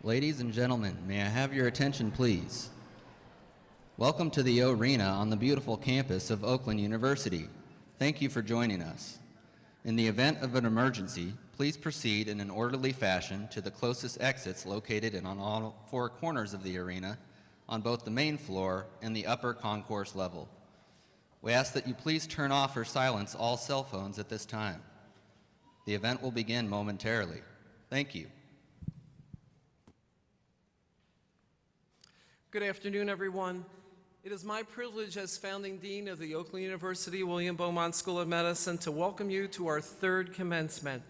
Ladies and gentlemen, may I have your attention, please? Welcome to the Arena on the beautiful campus of Oakland University. Thank you for joining us. In the event of an emergency, please proceed in an orderly fashion to the closest exits located on all four corners of the arena, on both the main floor and the upper concourse level. We ask that you please turn off or silence all cell phones at this time. The event will begin momentarily. Thank you. Good afternoon, everyone. It is my privilege as founding dean of the Oakland University William Beaumont School of Medicine to welcome you to our third commencement.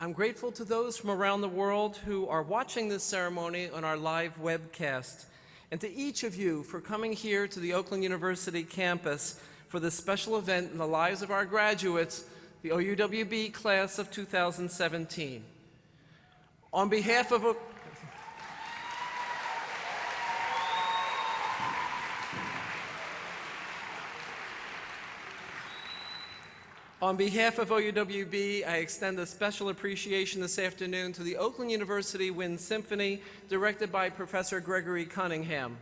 I'm grateful to those from around the world who are watching this ceremony on our live webcast, and to each of you for coming here to the Oakland University campus for this special event in the lives of our graduates, the OUWB class of 2017. On behalf of OUWB, I extend a special appreciation this afternoon to the Oakland University Wind Symphony, directed by Professor Gregory Cunningham.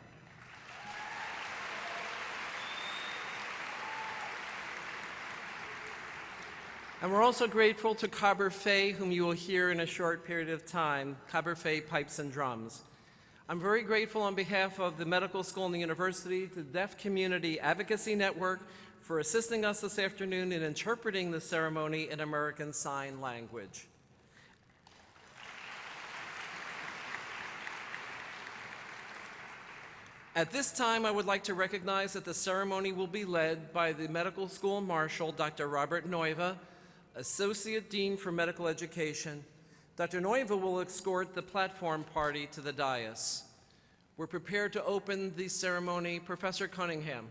And we're also grateful to Caberfay, whom you will hear in a short period of time, Caberfay Pipes and Drums. I'm very grateful on behalf of the medical school and the university to the Deaf Community Advocacy Network for assisting us this afternoon in interpreting the ceremony in American Sign Language. At this time, I would like to recognize that the ceremony will be led by the Medical School Marshal, Dr. Robert Neuve, Associate Dean for Medical Education. Dr. Neuve will escort the platform party to the dais. We're prepared to open the ceremony. Professor Cunningham.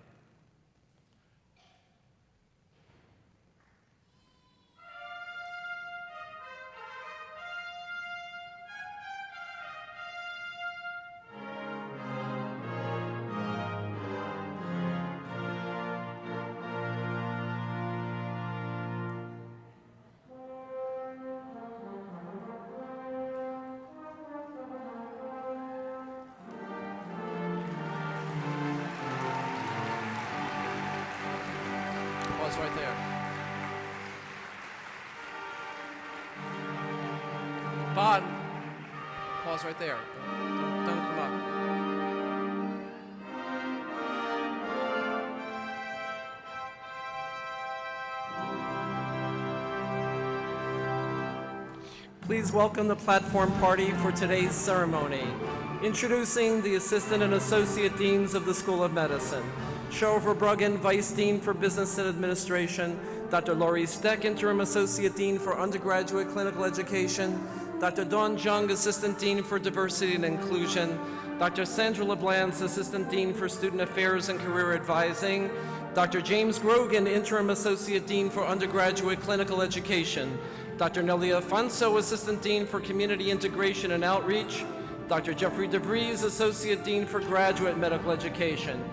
Pause right there. Bod, pause right there. Don't come up. Please welcome the platform party for today's ceremony. Introducing the Assistant and Associate Deans of the School of Medicine. Cheryl Verbruggen, Vice Dean for Business and Administration, Dr. Laurie Steck, Interim Associate Dean for Undergraduate Clinical Education, Dr. Dawn Jung, Assistant Dean for Diversity and Inclusion, Dr. Sandra LeBlanc, Assistant Dean for Student Affairs and Career Advising, Dr. James Grogan, Interim Associate Dean for Undergraduate Clinical Education, Dr. Nellie Afonso, Assistant Dean for Community Integration and Outreach, Dr. Jeffrey DeVries, Associate Dean for Graduate Medical Education,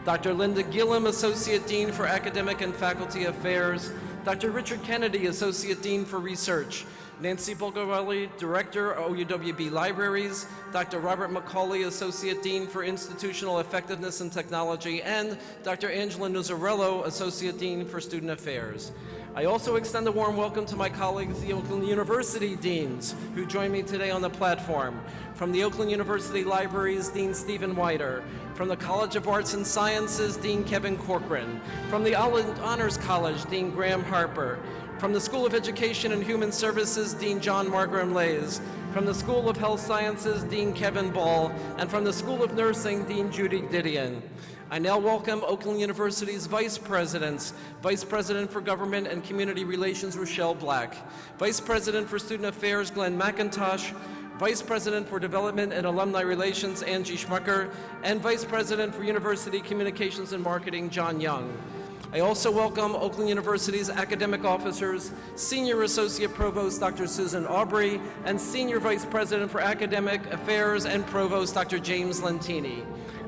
Dr. Linda Gillum, Associate Dean for Academic and Faculty Affairs, Dr. Richard Kennedy, Associate Dean for Research, Nancy Bulgarelli, Director, OUWB Libraries, Dr. Robert McCauley, Associate Dean for Institutional Effectiveness and Technology, and Dr. Angela Nuzzarello, Associate Dean for Student Affairs. I also extend a warm welcome to my colleagues, the Oakland University Deans, who join me today on the platform. From the Oakland University Libraries, Dean Stephen Whiter. From the College of Arts and Sciences, Dean Kevin Corcoran. From the Honors College, Dean Graham Harper. From the School of Education and Human Services, Dean John Margram Lays. From the School of Health Sciences, Dean Kevin Ball. And from the School of Nursing, Dean Judy Didion. I now welcome Oakland University's Vice Presidents, Vice President for Government and Community Relations, Rochelle Black, Vice President for Student Affairs, Glenn McIntosh, Vice President for Development and Alumni Relations, Angie Schmucker, and Vice President for University Communications and Marketing, John Young. I also welcome Oakland University's academic officers, Senior Associate Provost Dr. Susan Aubrey, and Senior Vice President for Academic Affairs and Provost Dr. James Lentini.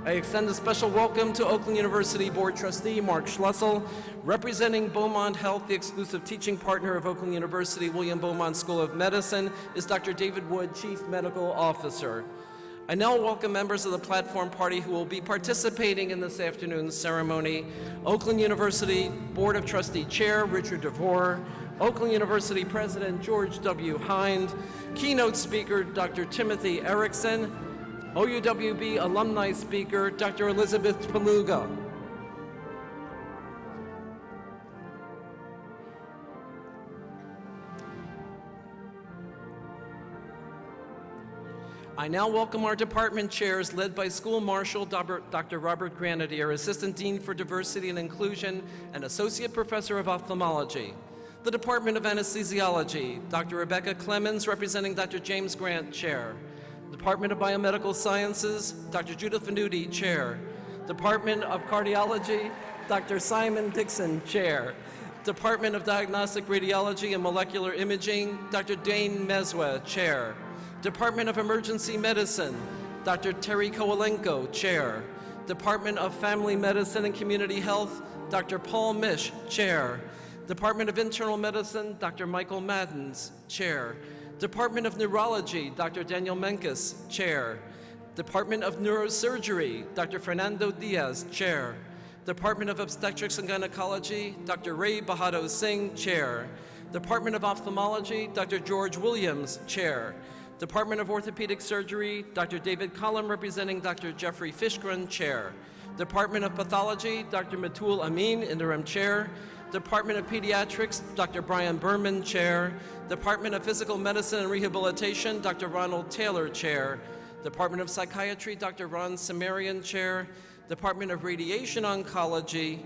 I extend a special welcome to Oakland University Board Trustee Mark Schlussel. Representing Beaumont Health, the exclusive teaching partner of Oakland University William Beaumont School of Medicine, is Dr. David Wood, Chief Medical Officer. I now welcome members of the platform party who will be participating in this afternoon's ceremony. Oakland University Board of Trustee Chair Richard DeVore, Oakland University President George W. Hind, keynote speaker Dr. Timothy Erickson, OUWB alumni speaker Dr. Elizabeth Paluga. I now welcome our department chairs led by School Marshal Dr. Robert Granadier, Assistant Dean for Diversity and Inclusion and Associate Professor of Ophthalmology. The Department of Anesthesiology, Dr. Rebecca Clemens, representing Dr. James Grant, Chair. Department of Biomedical Sciences, Dr. Judith Venuti, Chair. Department of Cardiology, Dr. Simon Dixon, Chair. Department of Diagnostic Radiology and Molecular Imaging, Dr. Dane Meswa, Chair. Department of Emergency Medicine, Dr. Terry Kowalenko, Chair. Department of Family Medicine and Community Health, Dr. Paul Mish, Chair. Department of Internal Medicine, Dr. Michael Maddens, Chair. Department of Neurology, Dr. Daniel Menkes, Chair. Department of Neurosurgery, Dr. Fernando Diaz, Chair. Department of Obstetrics and Gynecology, Dr. Ray Bahado Singh, Chair. Department of Ophthalmology, Dr. George Williams, Chair. Department of Orthopedic Surgery, Dr. David Collum, representing Dr. Jeffrey Fishgren, Chair. Department of Pathology, Dr. Matul Amin, Interim Chair. Department of Pediatrics, Dr. Brian Berman, Chair. Department of Physical Medicine and Rehabilitation, Dr. Ronald Taylor, Chair. Department of Psychiatry, Dr. Ron Samarian, Chair. Department of Radiation Oncology,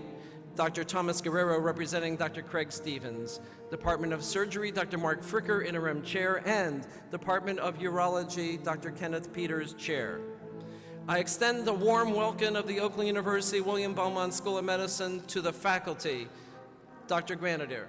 Dr. Thomas Guerrero, representing Dr. Craig Stevens. Department of Surgery, Dr. Mark Fricker, Interim Chair, and Department of Urology, Dr. Kenneth Peters, Chair. I extend the warm welcome of the Oakland University William Beaumont School of Medicine to the faculty. Dr. Granadier.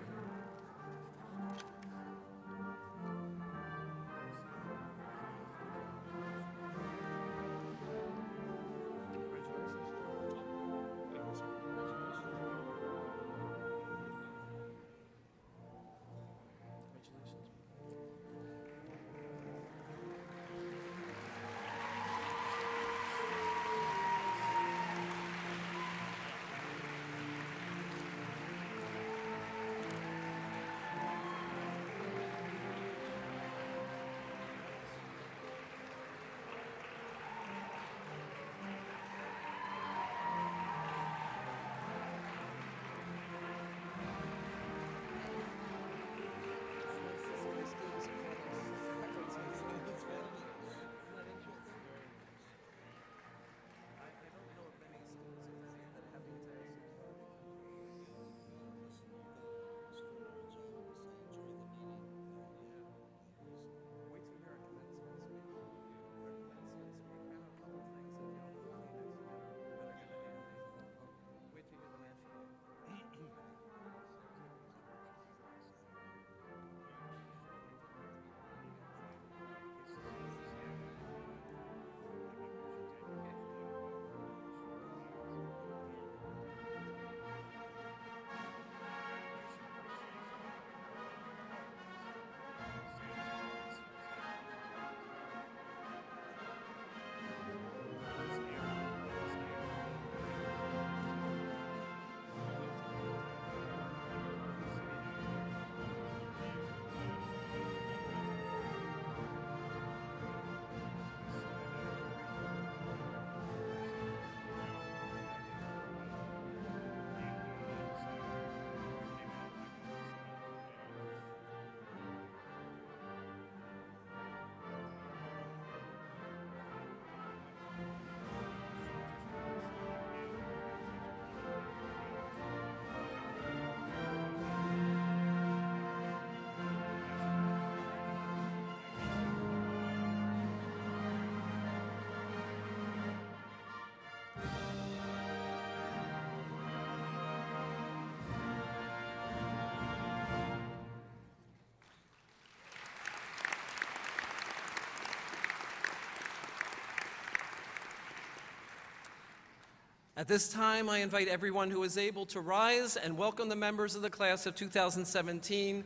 At this time, I invite everyone who is able to rise and welcome the members of the class of 2017,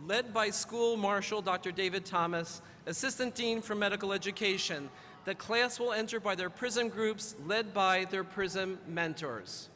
led by School Marshal Dr. David Thomas, Assistant Dean for Medical Education, The class will enter by their PRISM groups led by their PRISM mentors.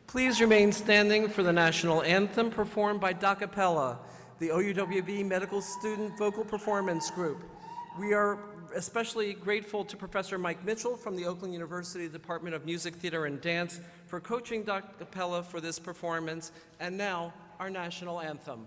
Please remain standing for the national anthem performed by Da Cappella, the OUWB Medical Student Vocal Performance Group. We are especially grateful to Professor Mike Mitchell from the Oakland University Department of Music, Theater, and Dance for coaching Da Cappella for this performance. And now, our national anthem.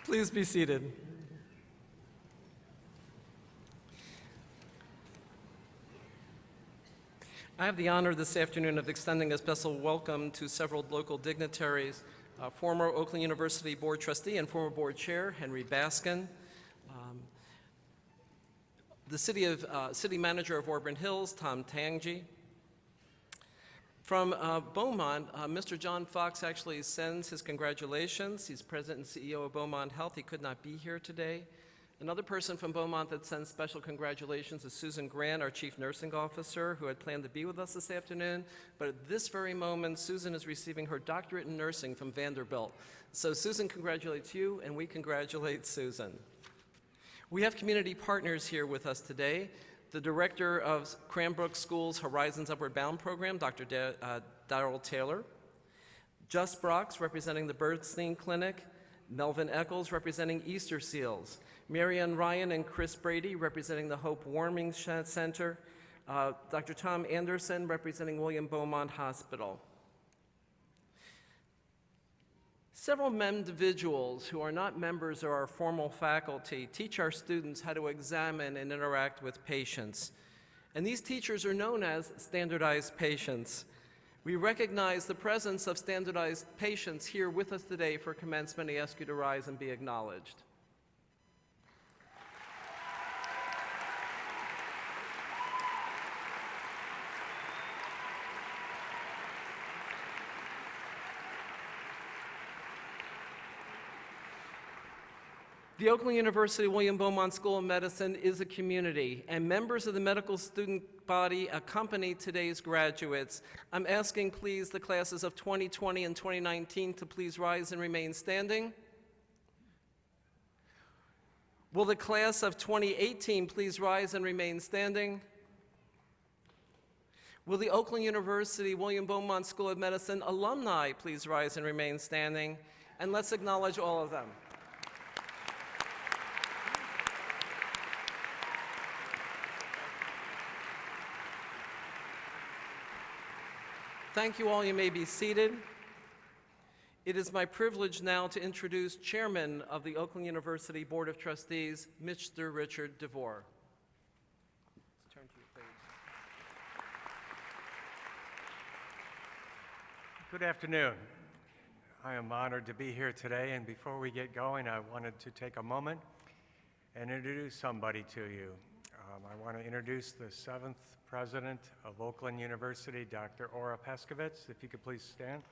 Please be seated. I have the honor this afternoon of extending a special welcome to several local dignitaries, former Oakland University Board Trustee and former Board Chair Henry Baskin, the City Manager of Auburn Hills, Tom Tangji. From Beaumont, Mr. John Fox actually sends his congratulations. He's President and CEO of Beaumont Health. He could not be here today. Another person from Beaumont that sends special congratulations is Susan Grant, our Chief Nursing Officer, who had planned to be with us this afternoon. But at this very moment, Susan is receiving her doctorate in nursing from Vanderbilt. So Susan congratulates you, and we congratulate Susan. We have community partners here with us today. The Director of Cranbrook School's Horizons Upward Bound program, Dr. Darrell Taylor. Just Brox, representing the Bernstein Clinic. Melvin Eccles, representing Easter Seals. Marianne Ryan and Chris Brady, representing the Hope Warming Center. Dr. Tom Anderson, representing William Beaumont Hospital. Several individuals who are not members of our formal faculty teach our students how to examine and interact with patients. And these teachers are known as standardized patients. We recognize the presence of standardized patients here with us today for commencement. I ask you to rise and be acknowledged. The Oakland University William Beaumont School of Medicine is a community, and members of the medical student body accompany today's graduates. I'm asking, please, the classes of 2020 and 2019 to please rise and remain standing. Will the class of 2018 please rise and remain standing? Will the Oakland University William Beaumont School of Medicine alumni please rise and remain standing? And let's acknowledge all of them. Thank you all. You may be seated. It is my privilege now to introduce Chairman of the Oakland University Board of Trustees, Mr. Richard DeVore. Let's turn to your page. Good afternoon. I am honored to be here today, and before we get going, I wanted to take a moment and introduce somebody to you. I want to introduce the 7th President of Oakland University, Dr. Ora Peskovitz. If you could please stand.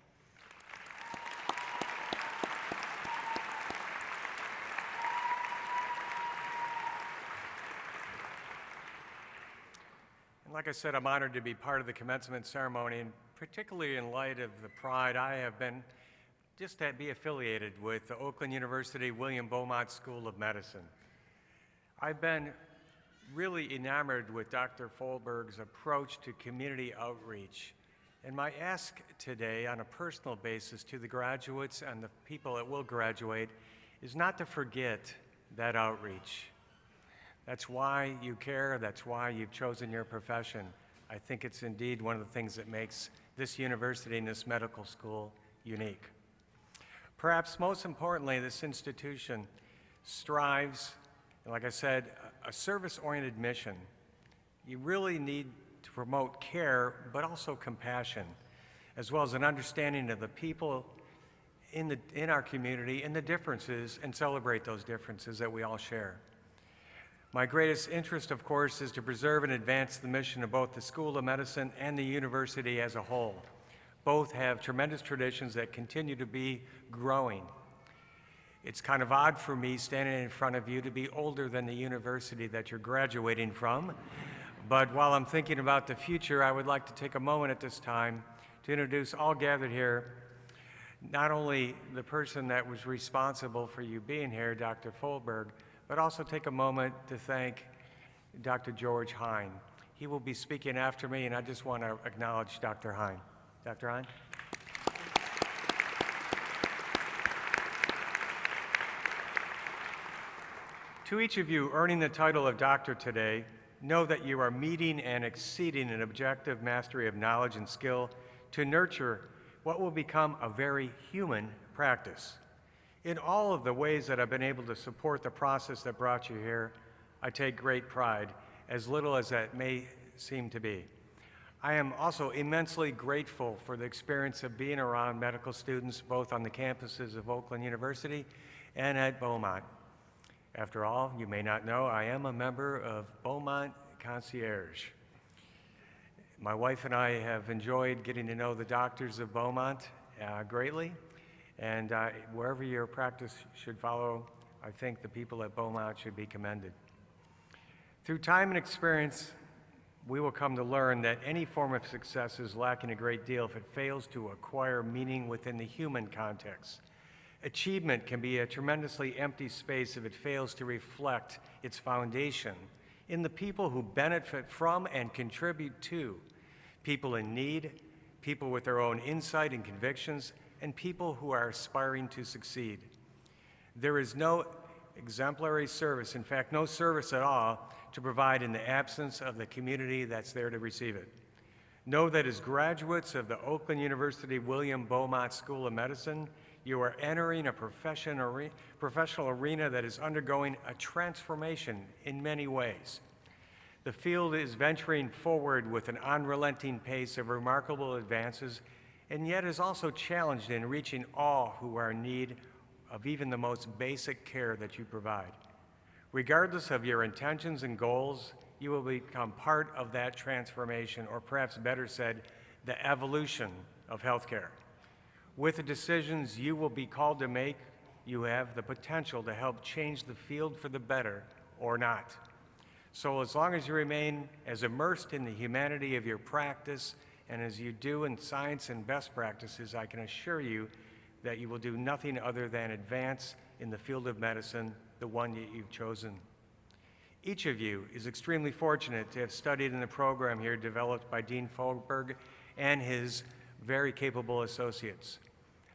And like I said, I'm honored to be part of the commencement ceremony, and particularly in light of the pride I have been just to be affiliated with the Oakland University William Beaumont School of Medicine. I've been really enamored with Dr. Folberg's approach to community outreach. And my ask today on a personal basis to the graduates and the people that will graduate is not to forget that outreach. That's why you care, that's why you've chosen your profession. I think it's indeed one of the things that makes this university and this medical school unique. Perhaps most importantly, this institution strives, like I said, a service-oriented mission. You really need to promote care, but also compassion, as well as an understanding of the people in our community and the differences, and celebrate those differences that we all share. My greatest interest, of course, is to preserve and advance the mission of both the School of Medicine and the university as a whole. Both have tremendous traditions that continue to be growing. It's kind of odd for me standing in front of you to be older than the university that you're graduating from. But while I'm thinking about the future, I would like to take a moment at this time to introduce all gathered here, not only the person that was responsible for you being here, Dr. Folberg, but also take a moment to thank Dr. George Hine. He will be speaking after me, and I just want to acknowledge Dr. Hine. Dr. Hine? To each of you earning the title of doctor today, know that you are meeting and exceeding an objective mastery of knowledge and skill to nurture what will become a very human practice. In all of the ways that I've been able to support the process that brought you here, I take great pride, as little as that may seem to be. I am also immensely grateful for the experience of being around medical students both on the campuses of Oakland University and at Beaumont. After all, you may not know, I am a member of Beaumont Concierge. My wife and I have enjoyed getting to know the doctors of Beaumont greatly, and wherever your practice should follow, I think the people at Beaumont should be commended. Through time and experience, we will come to learn that any form of success is lacking a great deal if it fails to acquire meaning within the human context. Achievement can be a tremendously empty space if it fails to reflect its foundation in the people who benefit from and contribute to, people in need, people with their own insight and convictions, and people who are aspiring to succeed. There is no exemplary service, in fact, no service at all, to provide in the absence of the community that's there to receive it. Know that as graduates of the Oakland University William Beaumont School of Medicine, you are entering a professional arena that is undergoing a transformation in many ways. The field is venturing forward with an unrelenting pace of remarkable advances, and yet is also challenged in reaching all who are in need of even the most basic care that you provide. Regardless of your intentions and goals, you will become part of that transformation, or perhaps better said, the evolution of healthcare. With the decisions you will be called to make, you have the potential to help change the field for the better or not. So as long as you remain as immersed in the humanity of your practice and as you do in science and best practices, I can assure you that you will do nothing other than advance in the field of medicine, the one that you've chosen. Each of you is extremely fortunate to have studied in the program here developed by Dean Folberg and his very capable associates.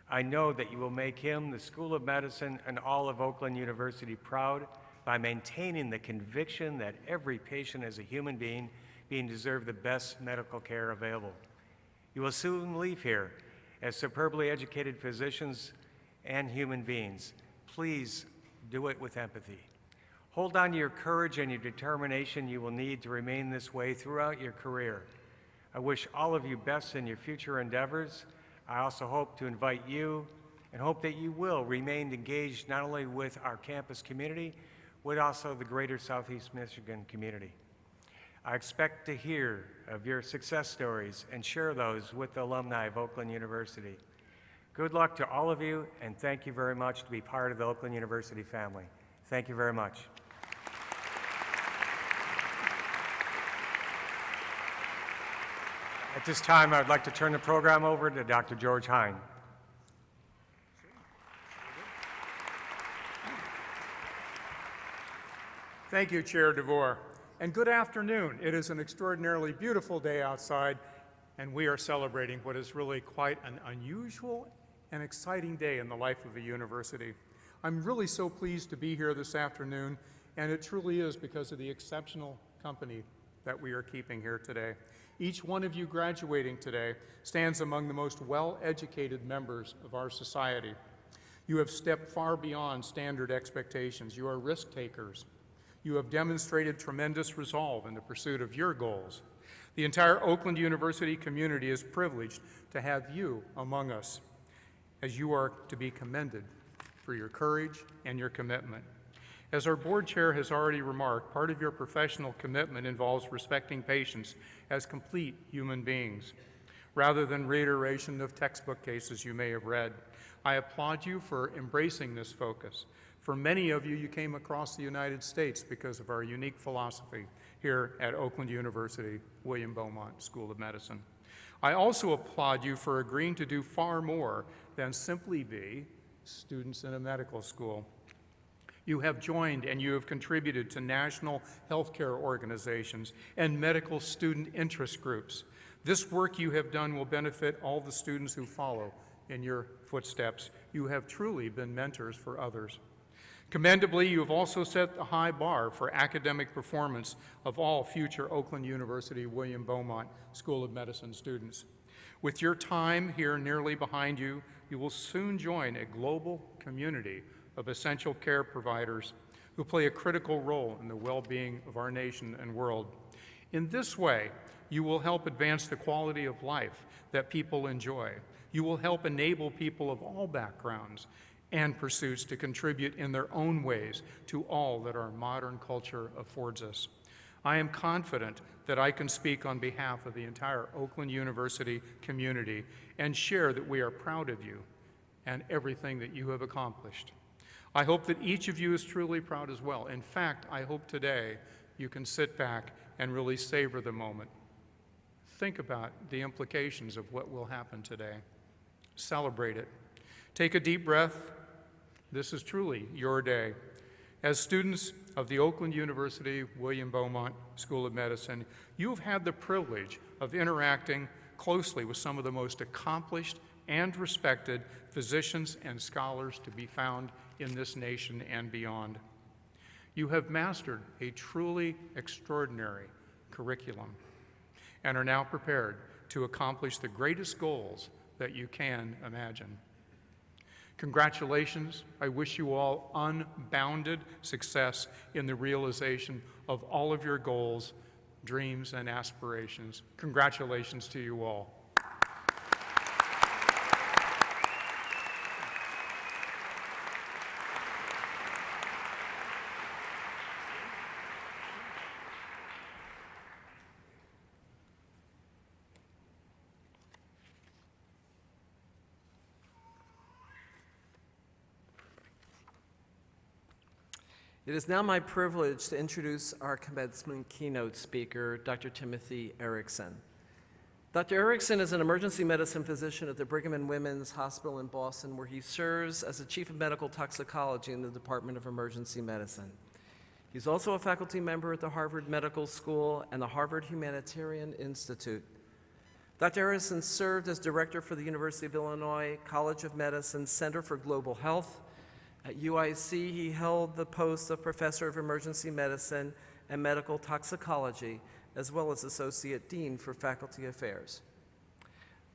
I know that you will make him, the School of Medicine, and all of Oakland University proud by maintaining the conviction that every patient is a human being deserve the best medical care available. You will soon leave here as superbly educated physicians and human beings. Please do it with empathy. Hold on to your courage and your determination you will need to remain this way throughout your career. I wish all of you best in your future endeavors. I also hope to invite you and hope that you will remain engaged not only with our campus community, but also the greater Southeast Michigan community. I expect to hear of your success stories and share those with the alumni of Oakland University. Good luck to all of you, and thank you very much to be part of the Oakland University family. Thank you very much. At this time, I would like to turn the program over to Dr. George Hine. Thank you, Chair DeVore, and good afternoon. It is an extraordinarily beautiful day outside, and we are celebrating what is really quite an unusual and exciting day in the life of a university. I'm really so pleased to be here this afternoon, and it truly is because of the exceptional company that we are keeping here today. Each one of you graduating today stands among the most well-educated members of our society. You have stepped far beyond standard expectations. You are risk takers. You have demonstrated tremendous resolve in the pursuit of your goals. The entire Oakland University community is privileged to have you among us, as you are to be commended for your courage and your commitment. As our board chair has already remarked, part of your professional commitment involves respecting patients as complete human beings, rather than reiteration of textbook cases you may have read. I applaud you for embracing this focus. For many of you, you came across the United States because of our unique philosophy here at Oakland University, William Beaumont School of Medicine. I also applaud you for agreeing to do far more than simply be students in a medical school. You have joined and you have contributed to national healthcare organizations and medical student interest groups. This work you have done will benefit all the students who follow in your footsteps. You have truly been mentors for others. Commendably, you have also set a high bar for academic performance of all future Oakland University William Beaumont School of Medicine students. With your time here nearly behind you, you will soon join a global community of essential care providers who play a critical role in the well-being of our nation and world. In this way, you will help advance the quality of life that people enjoy. You will help enable people of all backgrounds and pursuits to contribute in their own ways to all that our modern culture affords us. I am confident that I can speak on behalf of the entire Oakland University community and share that we are proud of you and everything that you have accomplished. I hope that each of you is truly proud as well. In fact, I hope today you can sit back and really savor the moment. Think about the implications of what will happen today. Celebrate it. Take a deep breath. This is truly your day. As students of the Oakland University William Beaumont School of Medicine, you have had the privilege of interacting closely with some of the most accomplished and respected physicians and scholars to be found in this nation and beyond. You have mastered a truly extraordinary curriculum and are now prepared to accomplish the greatest goals that you can imagine. Congratulations. I wish you all unbounded success in the realization of all of your goals, dreams, and aspirations. Congratulations to you all. It is now my privilege to introduce our commencement keynote speaker, Dr. Timothy Erickson. Dr. Erickson is an emergency medicine physician at the Brigham and Women's Hospital in Boston, where he serves as the Chief of Medical Toxicology in the Department of Emergency Medicine. He's also a faculty member at the Harvard Medical School and the Harvard Humanitarian Institute. Dr. Erickson served as director for the University of Illinois College of Medicine Center for Global Health. At UIC, he held the post of Professor of Emergency Medicine and Medical Toxicology, as well as Associate Dean for Faculty Affairs.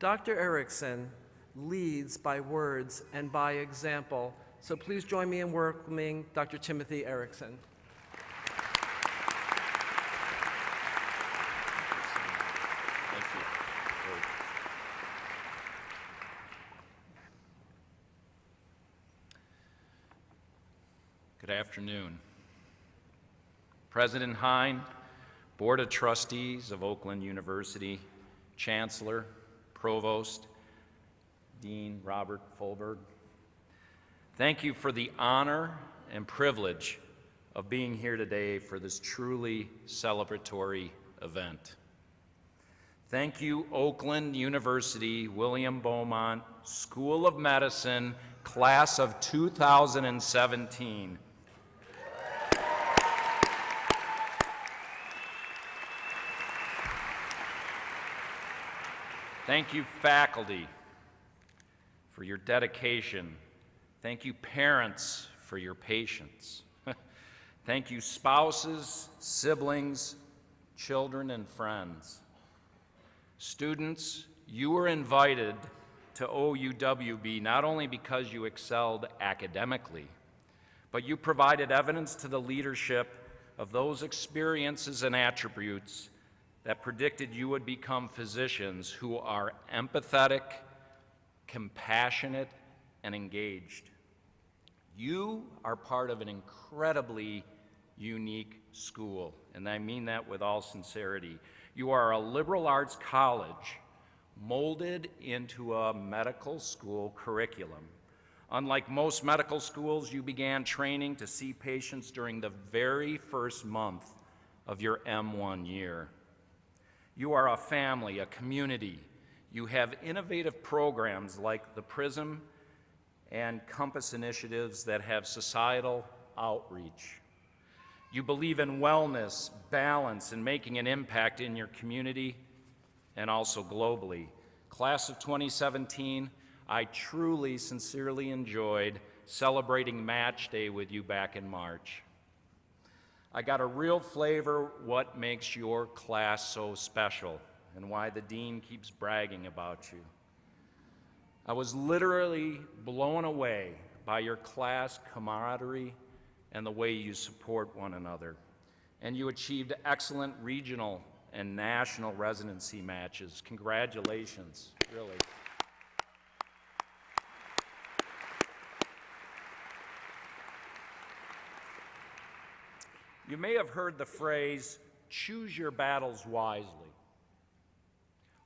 Dr. Erickson leads by words and by example, so please join me in welcoming Dr. Timothy Erickson. Good afternoon. President Hine, Board of Trustees of Oakland University, Chancellor, Provost, Dean Robert Fulberg, thank you for the honor and privilege of being here today for this truly celebratory event. Thank you, Oakland University William Beaumont School of Medicine, Class of 2017. Thank you, faculty, for your dedication. Thank you, parents, for your patience. Thank you, spouses, siblings, children, and friends. Students, you were invited to OUWB not only because you excelled academically, but you provided evidence to the leadership of those experiences and attributes that predicted you would become physicians who are empathetic, compassionate, and engaged. You are part of an incredibly unique school, and I mean that with all sincerity. You are a liberal arts college molded into a medical school curriculum. Unlike most medical schools, you began training to see patients during the very first month of your M1 year. You are a family, a community. You have innovative programs like the PRISM and Compass initiatives that have societal outreach. You believe in wellness, balance, and making an impact in your community and also globally. Class of 2017, I truly, sincerely enjoyed celebrating Match Day with you back in March. I got a real flavor what makes your class so special. and why the dean keeps bragging about you. I was literally blown away by your class camaraderie and the way you support one another. And you achieved excellent regional and national residency matches. Congratulations, really. You may have heard the phrase, choose your battles wisely,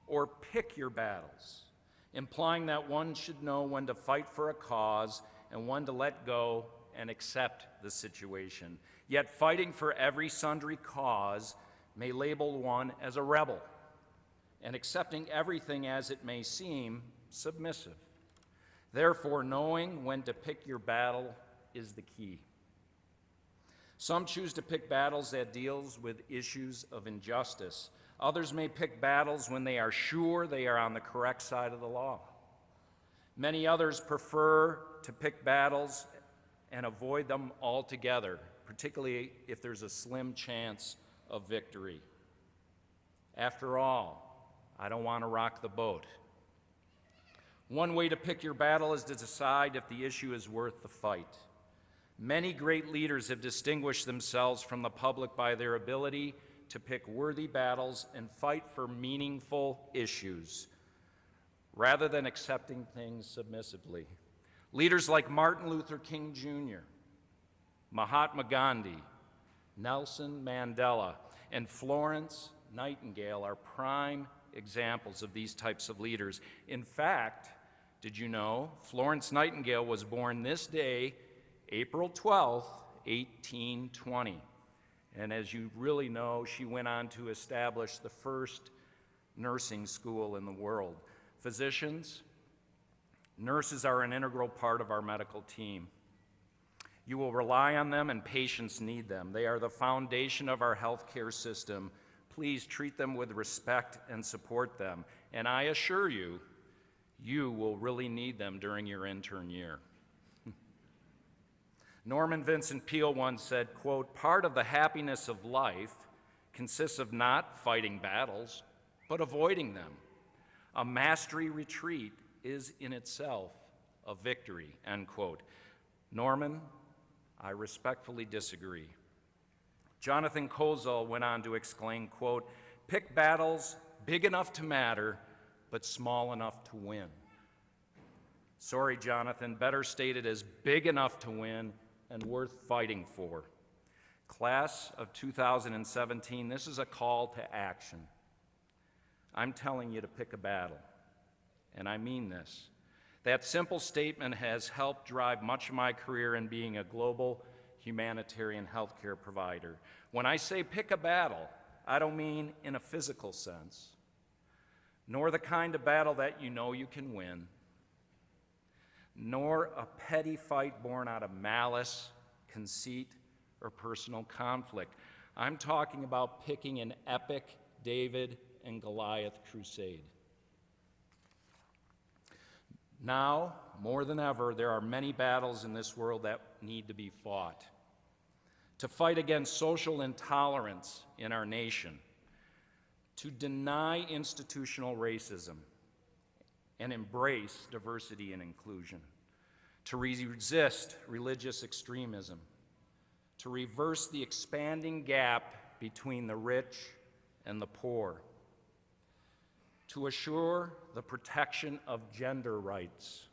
or pick your battles, implying that one should know when to fight for a cause and when to let go and accept the situation. Yet fighting for every sundry cause may label one as a rebel, and accepting everything as it may seem, submissive. Therefore, knowing when to pick your battle is the key. Some choose to pick battles that deals with issues of injustice. Others may pick battles when they are sure they are on the correct side of the law. Many others prefer to pick battles and avoid them altogether, particularly if there's a slim chance of victory. After all, I don't want to rock the boat. One way to pick your battle is to decide if the issue is worth the fight. Many great leaders have distinguished themselves from the public by their ability to pick worthy battles and fight for meaningful issues, rather than accepting things submissively. Leaders like Martin Luther King Jr., Mahatma Gandhi, Nelson Mandela, and Florence Nightingale are prime examples of these types of leaders. In fact, did you know Florence Nightingale was born this day, April 12th, 1820. And as you really know, she went on to establish the first nursing school in the world. Physicians, nurses are an integral part of our medical team. You will rely on them, and patients need them. They are the foundation of our healthcare system. Please treat them with respect and support them. And I assure you, you will really need them during your intern year. Norman Vincent Peale once said, quote, "Part of the happiness of life consists of not fighting battles, but avoiding them. A mastery retreat is in itself a victory," end quote. Norman, I respectfully disagree. Jonathan Kozol went on to exclaim, quote, "Pick battles big enough to matter, but small enough to win." Sorry, Jonathan, better stated as big enough to win and worth fighting for. Class of 2017, this is a call to action. I'm telling you to pick a battle, and I mean this. That simple statement has helped drive much of my career in being a global humanitarian healthcare provider. When I say pick a battle, I don't mean in a physical sense, nor the kind of battle that you know you can win, nor a petty fight born out of malice, conceit, or personal conflict. I'm talking about picking an epic David and Goliath crusade. Now, more than ever, there are many battles in this world that need to be fought. To fight against social intolerance in our nation, to deny institutional racism, and embrace diversity and inclusion, to resist religious extremism, to reverse the expanding gap between the rich and the poor, to assure the protection of gender rights,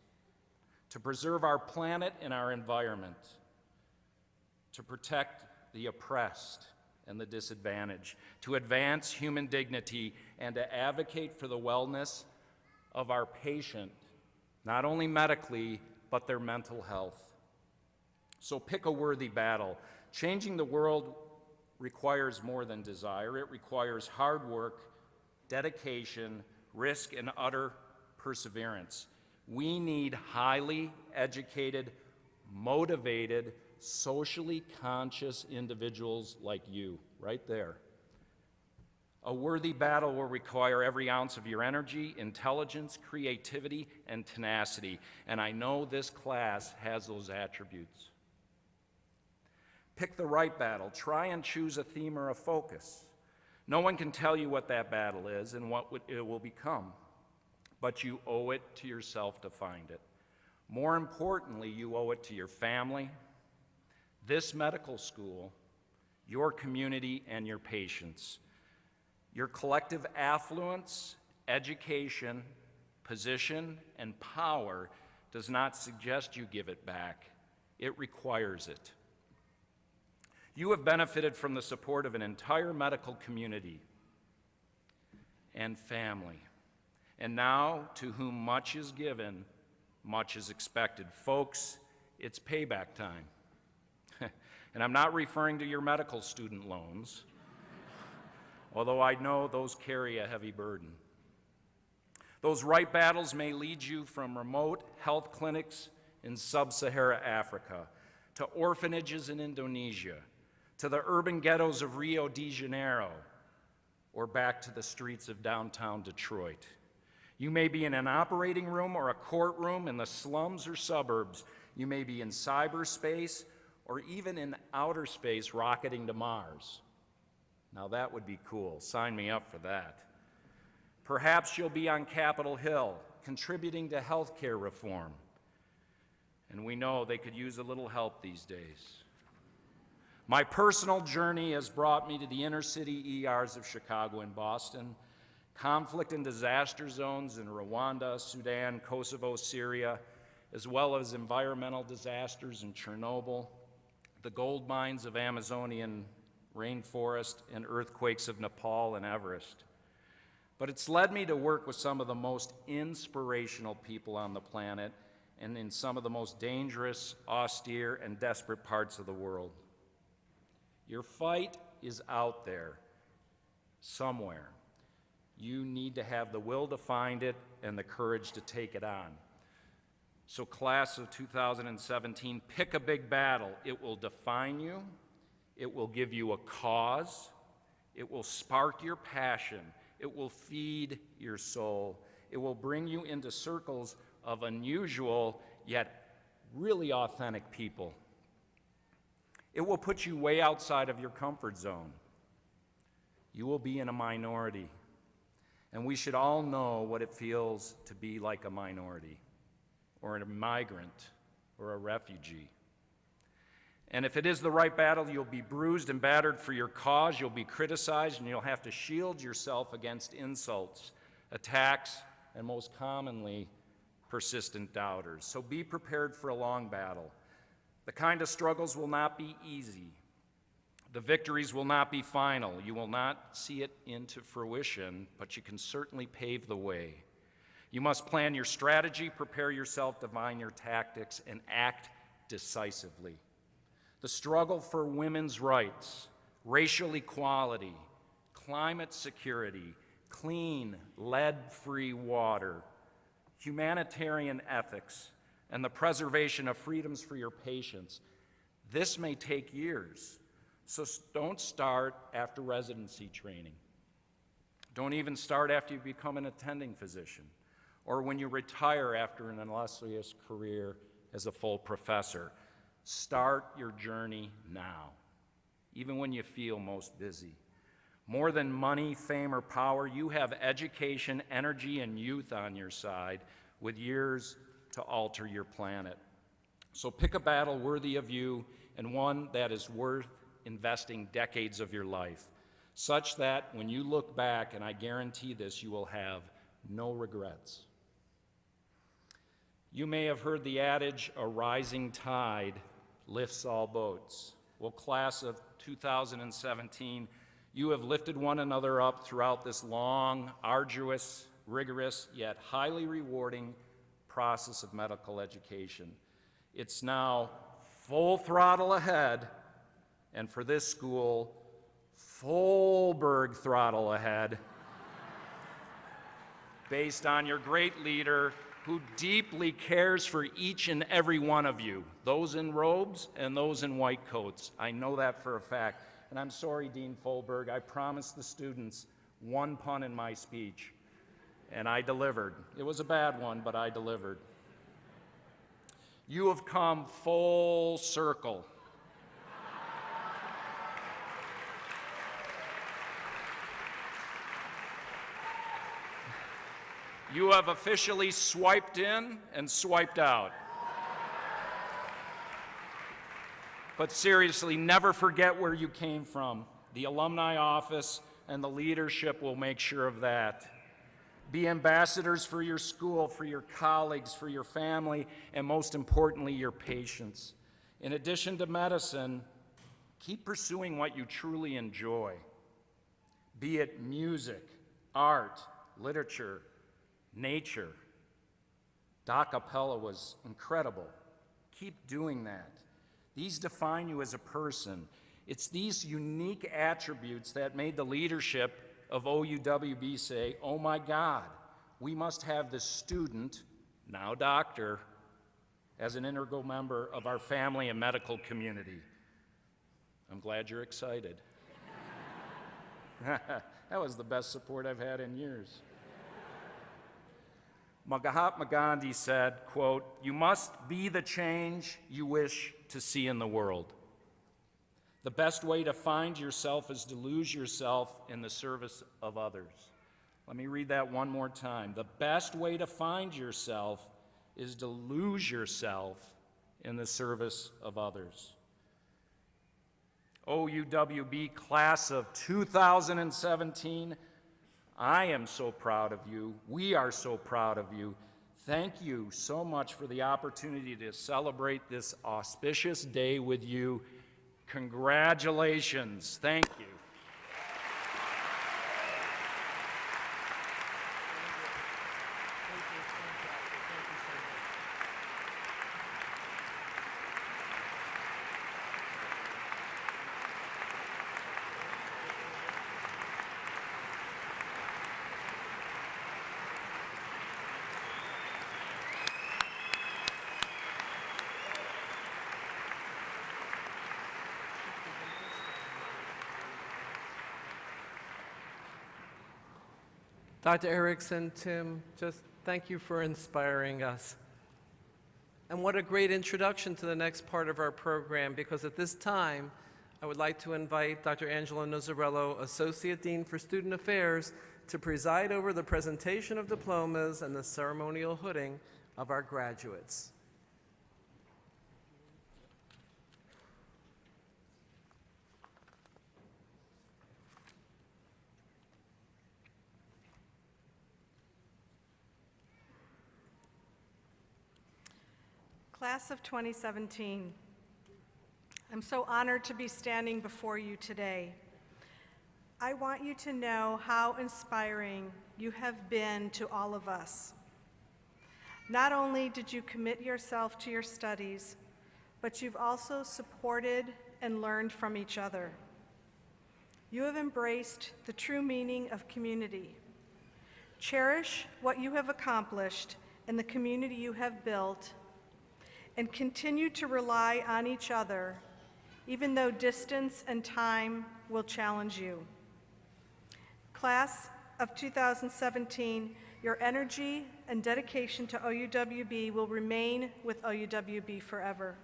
to preserve our planet and our environment, to protect the oppressed and the disadvantaged, to advance human dignity, and to advocate for the wellness of our patient, not only medically, but their mental health. So pick a worthy battle. Changing the world requires more than desire. It requires hard work, dedication, risk, and utter perseverance. We need highly educated, motivated, socially conscious individuals like you, right there. A worthy battle will require every ounce of your energy, intelligence, creativity, and tenacity, and I know this class has those attributes. Pick the right battle. Try and choose a theme or a focus. No one can tell you what that battle is and what it will become, but you owe it to yourself to find it. More importantly, you owe it to your family, this medical school, your community, and your patients. Your collective affluence, education, position, and power does not suggest you give it back. It requires it. You have benefited from the support of an entire medical community and family. And now, to whom much is given, much is expected. Folks, it's payback time. And I'm not referring to your medical student loans, although I know those carry a heavy burden. Those right battles may lead you from remote health clinics in sub-Saharan Africa to orphanages in Indonesia, to the urban ghettos of Rio de Janeiro, or back to the streets of downtown Detroit. You may be in an operating room or a courtroom in the slums or suburbs. You may be in cyberspace or even in outer space rocketing to Mars. Now that would be cool. Sign me up for that. Perhaps you'll be on Capitol Hill contributing to healthcare reform. And we know they could use a little help these days. My personal journey has brought me to the inner city ERs of Chicago and Boston, conflict and disaster zones in Rwanda, Sudan, Kosovo, Syria, as well as environmental disasters in Chernobyl, the gold mines of Amazonian rainforest, and earthquakes of Nepal and Everest. But it's led me to work with some of the most inspirational people on the planet and in some of the most dangerous, austere, and desperate parts of the world. Your fight is out there somewhere. You need to have the will to find it and the courage to take it on. So class of 2017, pick a big battle. It will define you. It will give you a cause. It will spark your passion. It will feed your soul. It will bring you into circles of unusual yet really authentic people. It will put you way outside of your comfort zone. You will be in a minority. And we should all know what it feels to be like a minority, or a migrant, or a refugee. And if it is the right battle, you'll be bruised and battered for your cause, you'll be criticized, and you'll have to shield yourself against insults, attacks, and most commonly, persistent doubters. So be prepared for a long battle. The kind of struggles will not be easy. The victories will not be final. You will not see it into fruition, but you can certainly pave the way. You must plan your strategy, prepare yourself, define your tactics, and act decisively. The struggle for women's rights, racial equality, climate security, clean, lead-free water, humanitarian ethics, and the preservation of freedoms for your patients. This may take years, so don't start after residency training. Don't even start after you become an attending physician, or when you retire after an illustrious career as a full professor. Start your journey now, even when you feel most busy. More than money, fame, or power, you have education, energy, and youth on your side with years to alter your planet. So pick a battle worthy of you and one that is worth investing decades of your life, such that when you look back, and I guarantee this, you will have no regrets. You may have heard the adage, a rising tide lifts all boats. Well, class of 2017, you have lifted one another up throughout this long, arduous, rigorous, yet highly rewarding process of medical education. It's now full throttle ahead, and for this school, full Berg throttle ahead, based on your great leader who deeply cares for each and every one of you, those in robes and those in white coats. I know that for a fact. And I'm sorry, Dean Folberg, I promised the students one pun in my speech, and I delivered. It was a bad one, but I delivered. You have come full circle. You have officially swiped in and swiped out. But seriously, never forget where you came from. The alumni office and the leadership will make sure of that. Be ambassadors for your school, for your colleagues, for your family, and most importantly, your patients. In addition to medicine, keep pursuing what you truly enjoy, be it music, art, literature, nature. Doc Capella was incredible. Keep doing that. These define you as a person. It's these unique attributes that made the leadership of OUWB say, oh my God, we must have the student, now doctor, as an integral member of our family and medical community. I'm glad you're excited. That was the best support I've had in years. Mahatma Gandhi said, quote, "You must be the change you wish to see in the world." The best way to find yourself is to lose yourself in the service of others. Let me read that one more time. The best way to find yourself is to lose yourself in the service of others. OUWB class of 2017, I am so proud of you. We are so proud of you. Thank you so much for the opportunity to celebrate this auspicious day with you. Congratulations. Thank you. Dr. Erickson, Tim, just thank you for inspiring us. And what a great introduction to the next part of our program, because at this time, I would like to invite Dr. Angela Nozzarello, Associate Dean for Student Affairs, to preside over the presentation of diplomas and the ceremonial hooding of our graduates. Class of 2017, I'm so honored to be standing before you today. I want you to know how inspiring you have been to all of us. Not only did you commit yourself to your studies, but you've also supported and learned from each other. You have embraced the true meaning of community. Cherish what you have accomplished and the community you have built, and continue to rely on each other, even though distance and time will challenge you. Class of 2017, your energy and dedication to OUWB will remain with OUWB forever,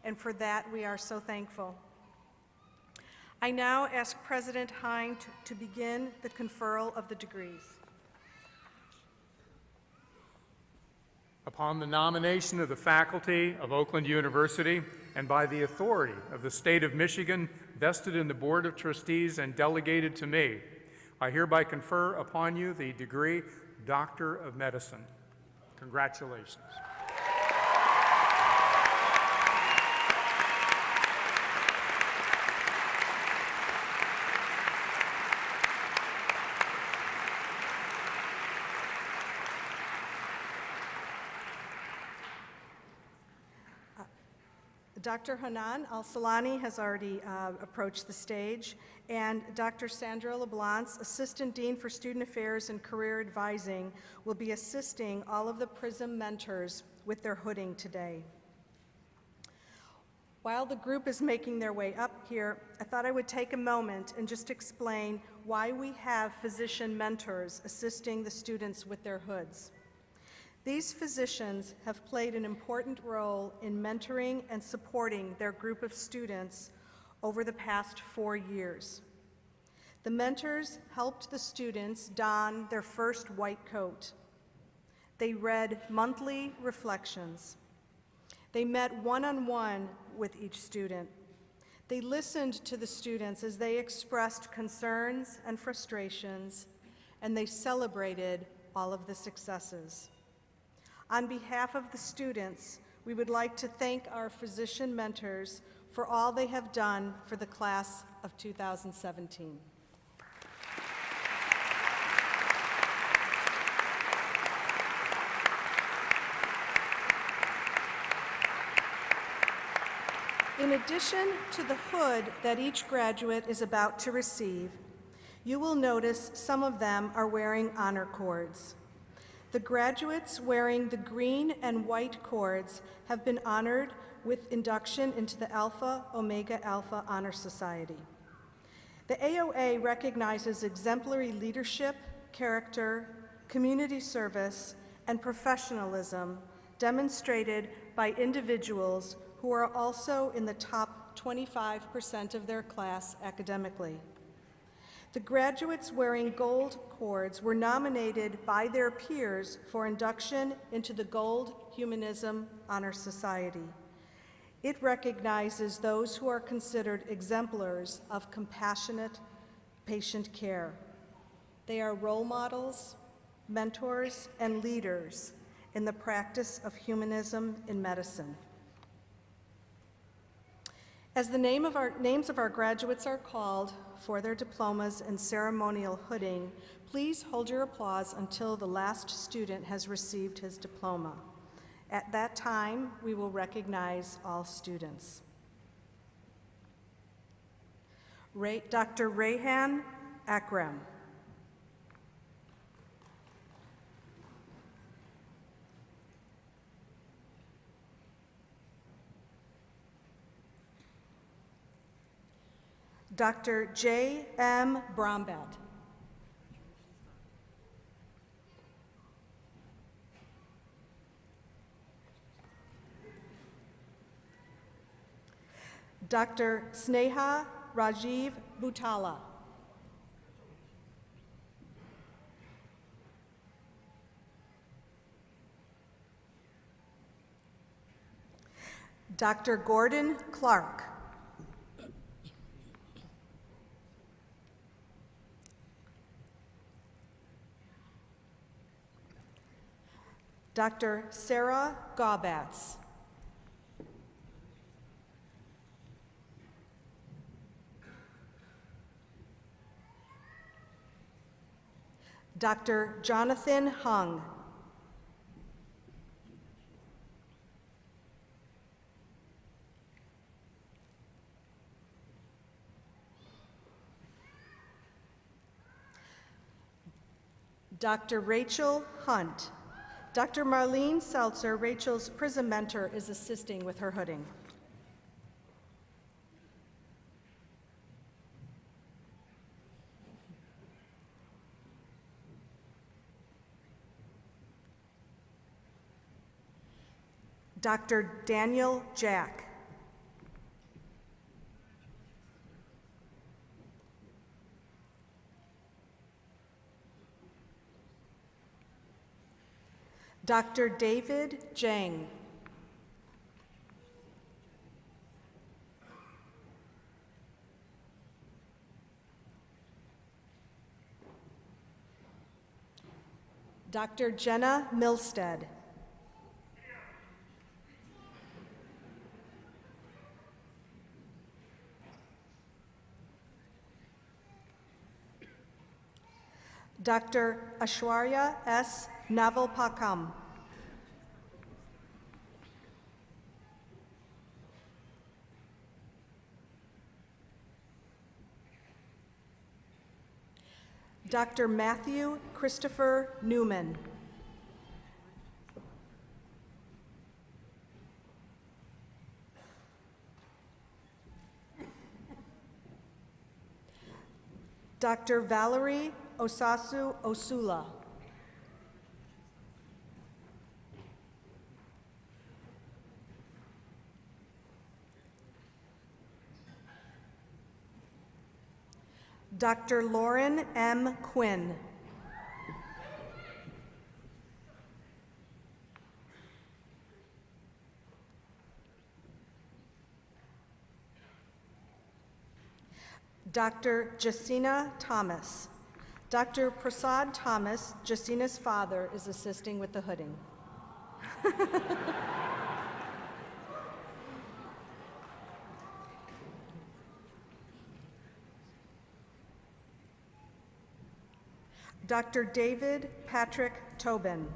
and for that we are so thankful. I now ask President Hine to begin the conferral of the degrees. Upon the nomination of the faculty of Oakland University and by the authority of the state of Michigan vested in the Board of Trustees and delegated to me, I hereby confer upon you the degree Doctor of Medicine. Congratulations. Dr. Hanan Al-Salani has already approached the stage, and Dr. Sandra LeBlanc, Assistant Dean for Student Affairs and Career Advising, will be assisting all of the PRISM mentors with their hooding today. While the group is making their way up here, I thought I would take a moment and just explain why we have physician mentors assisting the students with their hoods. These physicians have played an important role in mentoring and supporting their group of students over the past 4 years. The mentors helped the students don their first white coat. They read monthly reflections. They met one-on-one with each student. They listened to the students as they expressed concerns and frustrations, and they celebrated all of the successes. On behalf of the students, we would like to thank our physician mentors for all they have done for the class of 2017. In addition to the hood that each graduate is about to receive, you will notice some of them are wearing honor cords. The graduates wearing the green and white cords have been honored with induction into the Alpha Omega Alpha Honor Society. The AOA recognizes exemplary leadership, character, community service, and professionalism demonstrated by individuals who are also in the top 25% of their class academically. The graduates wearing gold cords were nominated by their peers for induction into the Gold Humanism Honor Society. It recognizes those who are considered exemplars of compassionate patient care. They are role models, mentors, and leaders in the practice of humanism in medicine. As the names of our graduates are called for their diplomas and ceremonial hooding, please hold your applause until the last student has received his diploma. At that time, we will recognize all students. Dr. Rayhan Akram. Dr. J. M. Brombat. Dr. Sneha Rajiv Butala. Dr. Gordon Clark. Dr. Sarah Gaubatz. Dr. Jonathan Hung. Dr. Rachel Hunt. Dr. Marlene Seltzer, Rachel's PRISM mentor, is assisting with her hooding. Dr. Daniel Jack. Dr. David Jang. Dr. Jenna Milstead. Dr. Ashwarya S. Navalpakam. Dr. Matthew Christopher Newman. Dr. Valerie Osasu Osula. Dr. Lauren M. Quinn. Dr. Jacina Thomas. Dr. Prasad Thomas, Jacina's father, is assisting with the hooding. Dr. David Patrick Tobin.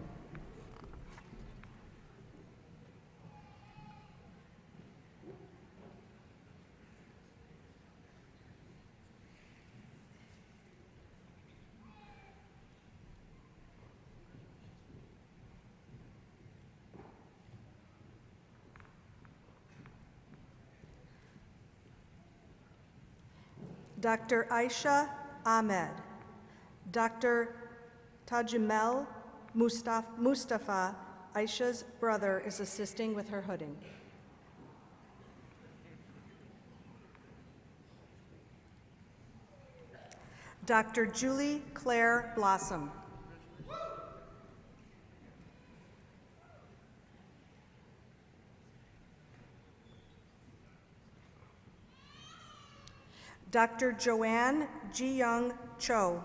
Dr. Aisha Ahmed. Dr. Tajimel Mustafa, Aisha's brother, is assisting with her hooding. Dr. Julie Claire Blossom. Dr. Joanne Ji-young Cho.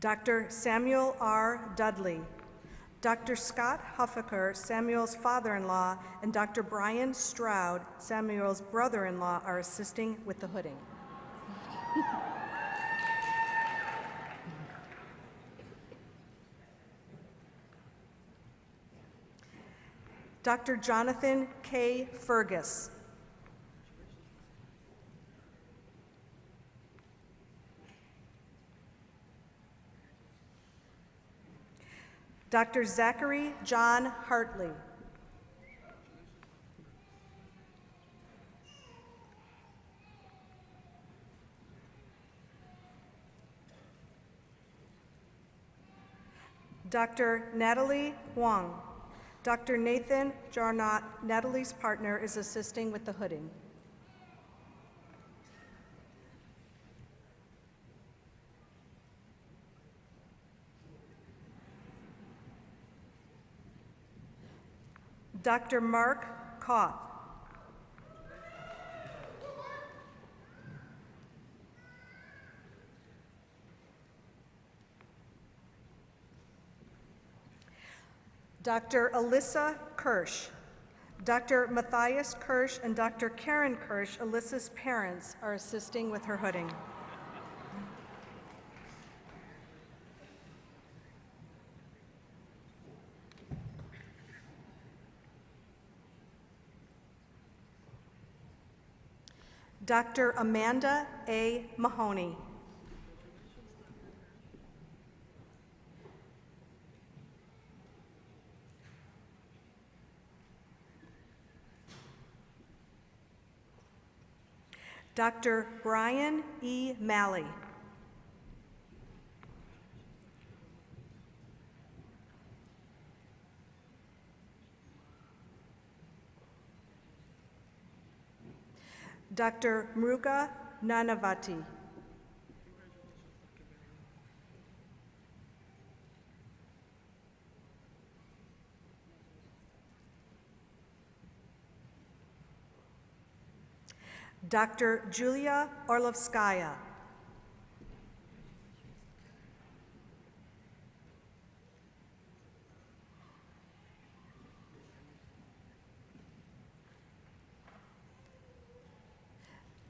Dr. Samuel R. Dudley. Dr. Scott Huffaker, Samuel's father-in-law, and Dr. Brian Stroud, Samuel's brother-in-law, are assisting with the hooding. Dr. Jonathan K. Fergus. Dr. Zachary John Hartley. Dr. Natalie Huang. Dr. Nathan Jarnot, Natalie's partner, is assisting with the hooding. Dr. Mark Koth. Dr. Alyssa Kirsch. Dr. Matthias Kirsch and Dr. Karen Kirsch, Alyssa's parents, are assisting with her hooding. Dr. Amanda A. Mahoney. Dr. Brian E. Malley. Dr. Mruga Nanavati. Dr. Julia Orlovskaya.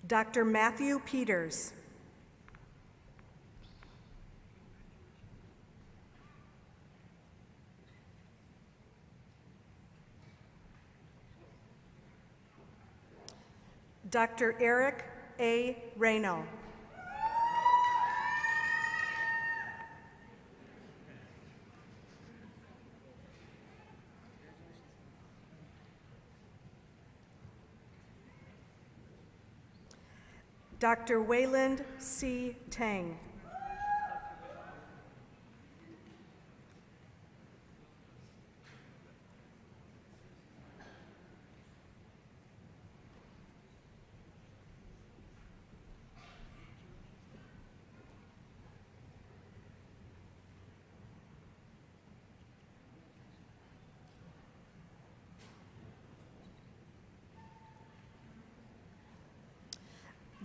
Dr. Matthew Peters. Dr. Eric A. Reno. Dr. Wayland C. Tang.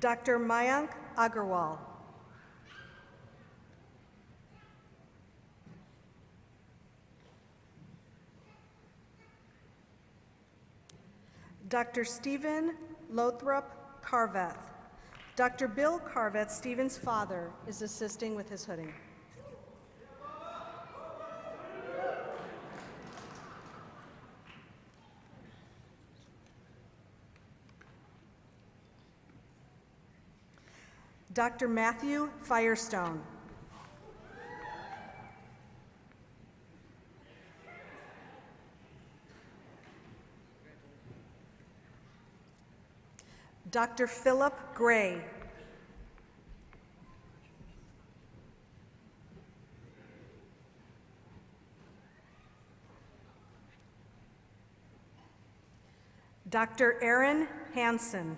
Dr. Mayank Agarwal. Dr. Stephen Lothrop Carveth. Dr. Bill Carveth, Stephen's father, is assisting with his hooding. Dr. Matthew Firestone. Dr. Philip Gray. Dr. Aaron Hansen.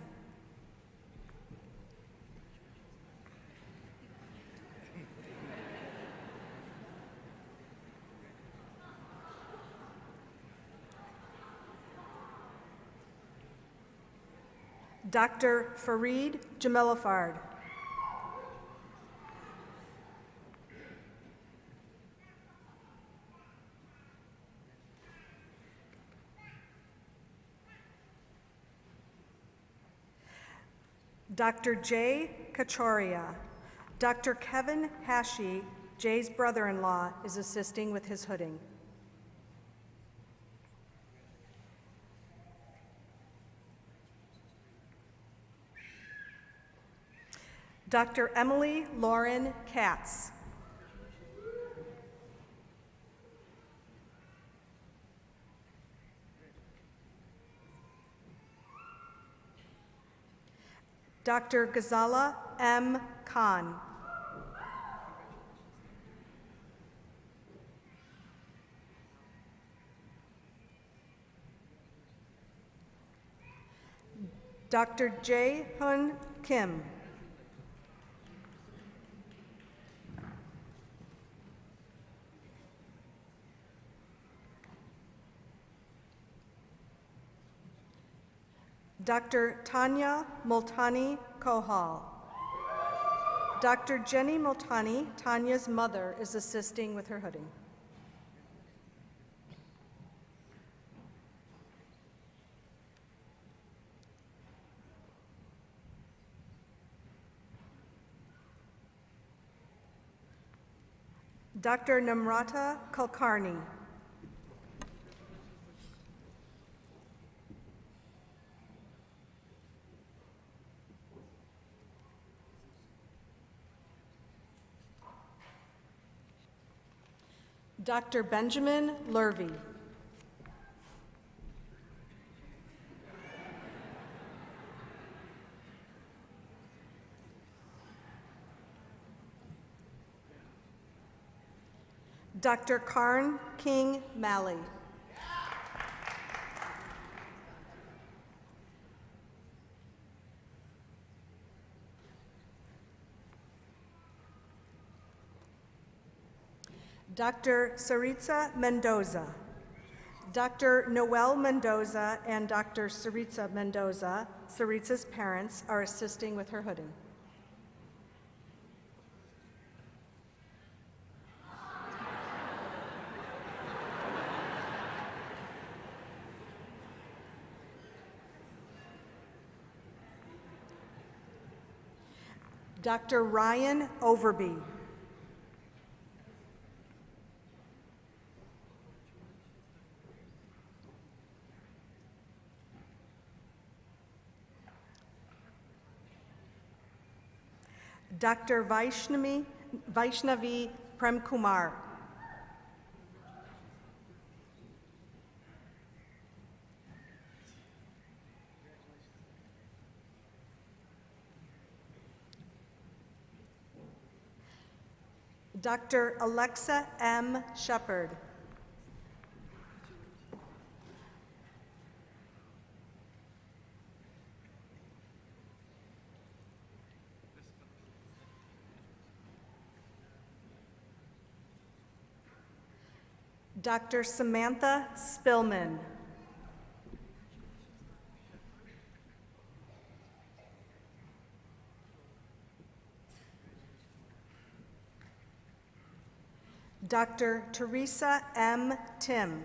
Dr. Fareed Jamilafard. Dr. Jay Kachoria. Dr. Kevin Hashi, Jay's brother-in-law, is assisting with his hooding. Dr. Emily Lauren Katz. Dr. Ghazala M. Khan. Dr. Jae Hun Kim. Dr. Tanya Multani Kohal. Dr. Jenny Multani, Tanya's mother, is assisting with her hooding. Dr. Namrata Kulkarni. Dr. Benjamin Lurvy. Dr. Karn King Malley. Dr. Saritza Mendoza. Dr. Noel Mendoza and Dr. Saritza Mendoza, Saritza's parents, are assisting with her hooding. Dr. Ryan Overby. Dr. Vaishnavi Premkumar. Dr. Alexa M. Shepard. Dr. Samantha Spillman. Dr. Teresa M. Tim.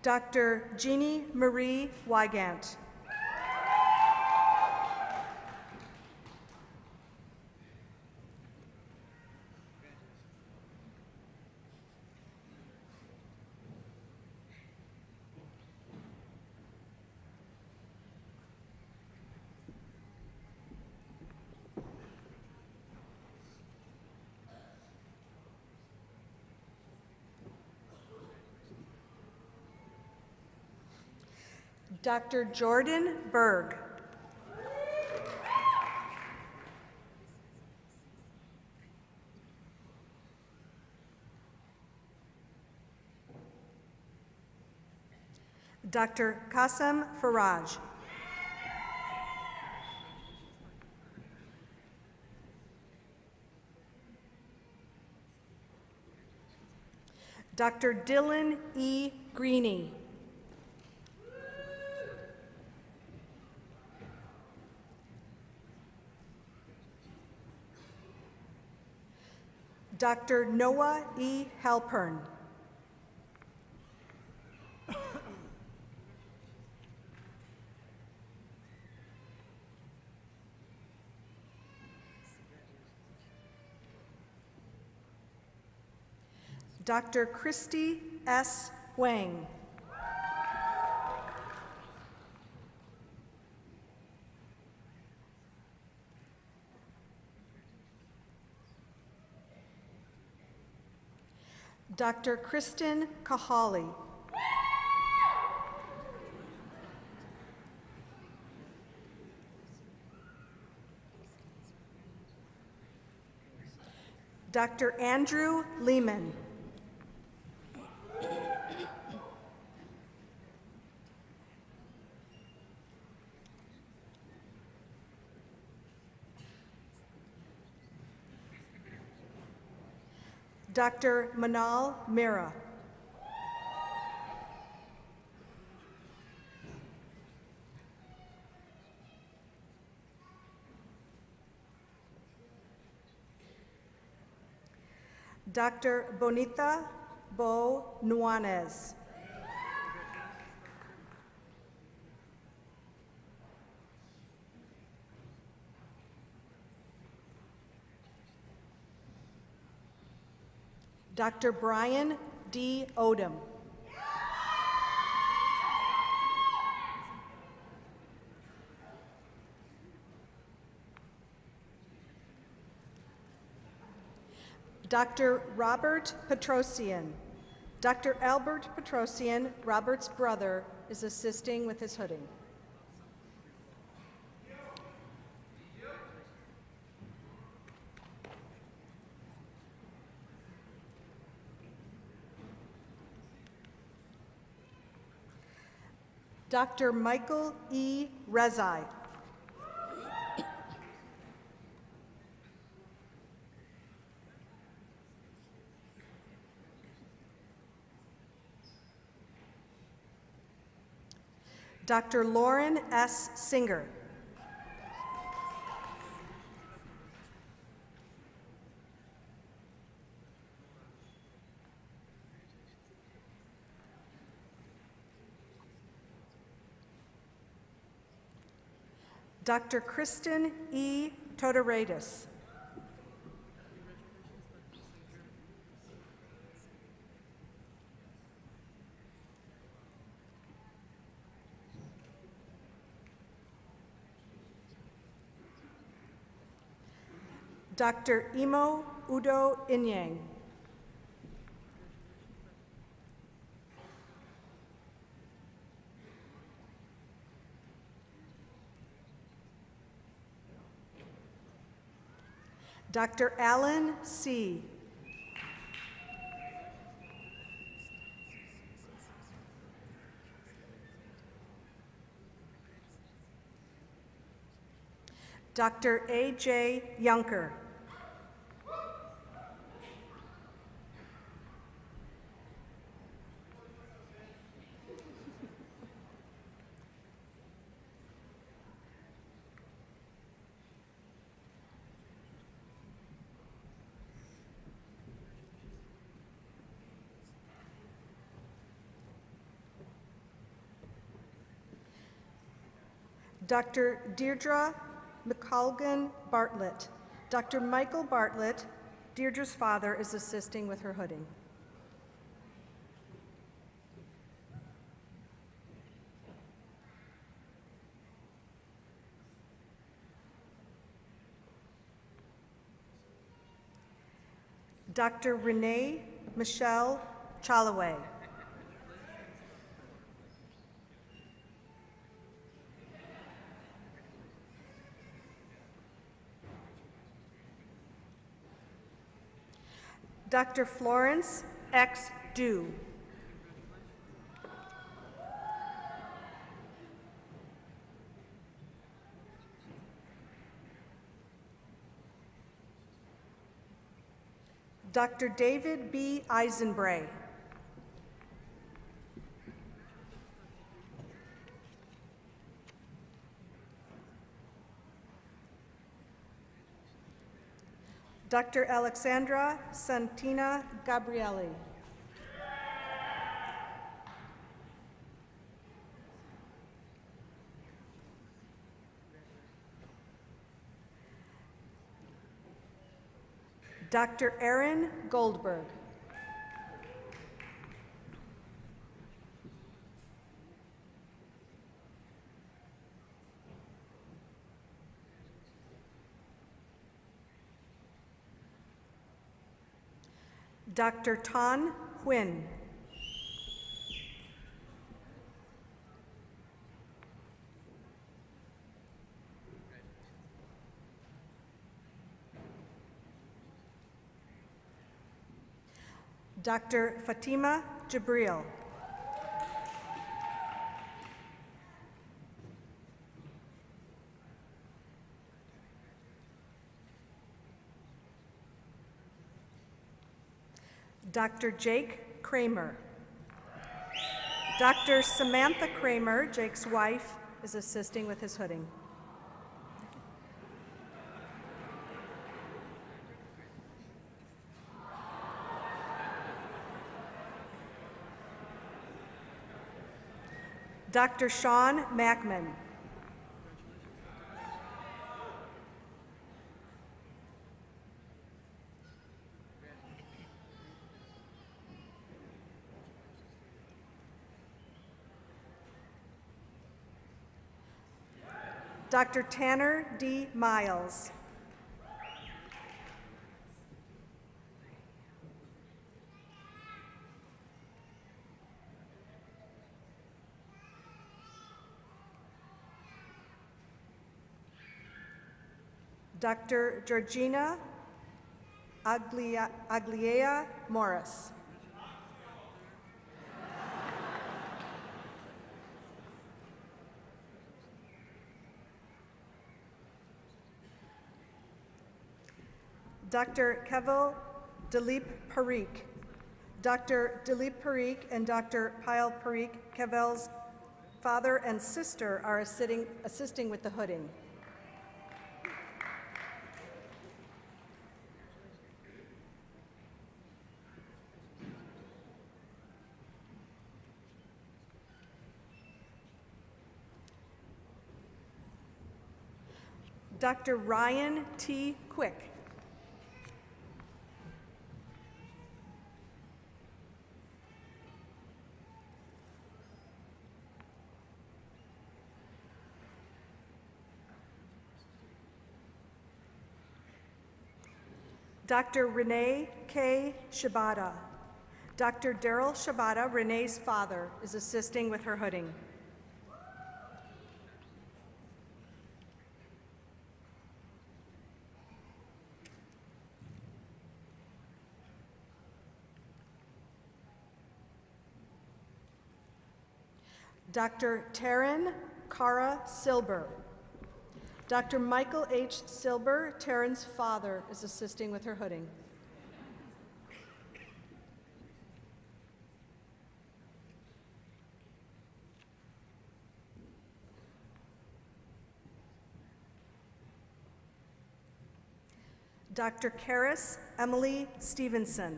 Dr. Jeannie Marie Wygant. Dr. Jordan Berg. Dr. Qasim Faraj. Dr. Dylan E. Greeny. Dr. Noah E. Halpern. Dr. Christy S. Wang. Dr. Kristen Kahali. Dr. Andrew Lehman. Dr. Manal Mira. Dr. Bonita Bo Nuanez. Dr. Brian D. Odom. Dr. Robert Petrosian. Dr. Albert Petrosian, Robert's brother, is assisting with his hooding. Dr. Michael E. Rezai. Dr. Lauren S. Singer. Dr. Kristen E. Todoradis. Dr. Imo Udo Inyang. Dr. Alan C. Dr. A.J. Yunker. Dr. Deirdre McColgan Bartlett. Dr. Michael Bartlett, Deirdre's father, is assisting with her hooding. Dr. Renee Michelle Chalaway. Dr. Florence X. Dew. Dr. David B. Eisenbray. Dr. Alexandra Santina Gabrielli. Dr. Aaron Goldberg. Dr. Tan Huynh. Dr. Fatima Jibril. Dr. Jake Kramer. Dr. Samantha Kramer, Jake's wife, is assisting with his hooding. Dr. Sean Mackman. Dr. Tanner D. Miles. Dr. Georgina Agliea Morris. Dr. Keval Dilip Parikh. Dr. Dilip Parikh and Dr. Payal Parikh, Keval's father and sister, are assisting with the hooding. Dr. Ryan T. Quick. Dr. Renee K. Shibata. Dr. Daryl Shibata, Renee's father, is assisting with her hooding. Dr. Taryn Cara Silber. Dr. Michael H. Silber, Taryn's father, is assisting with her hooding. Dr. Karis Emily Stevenson.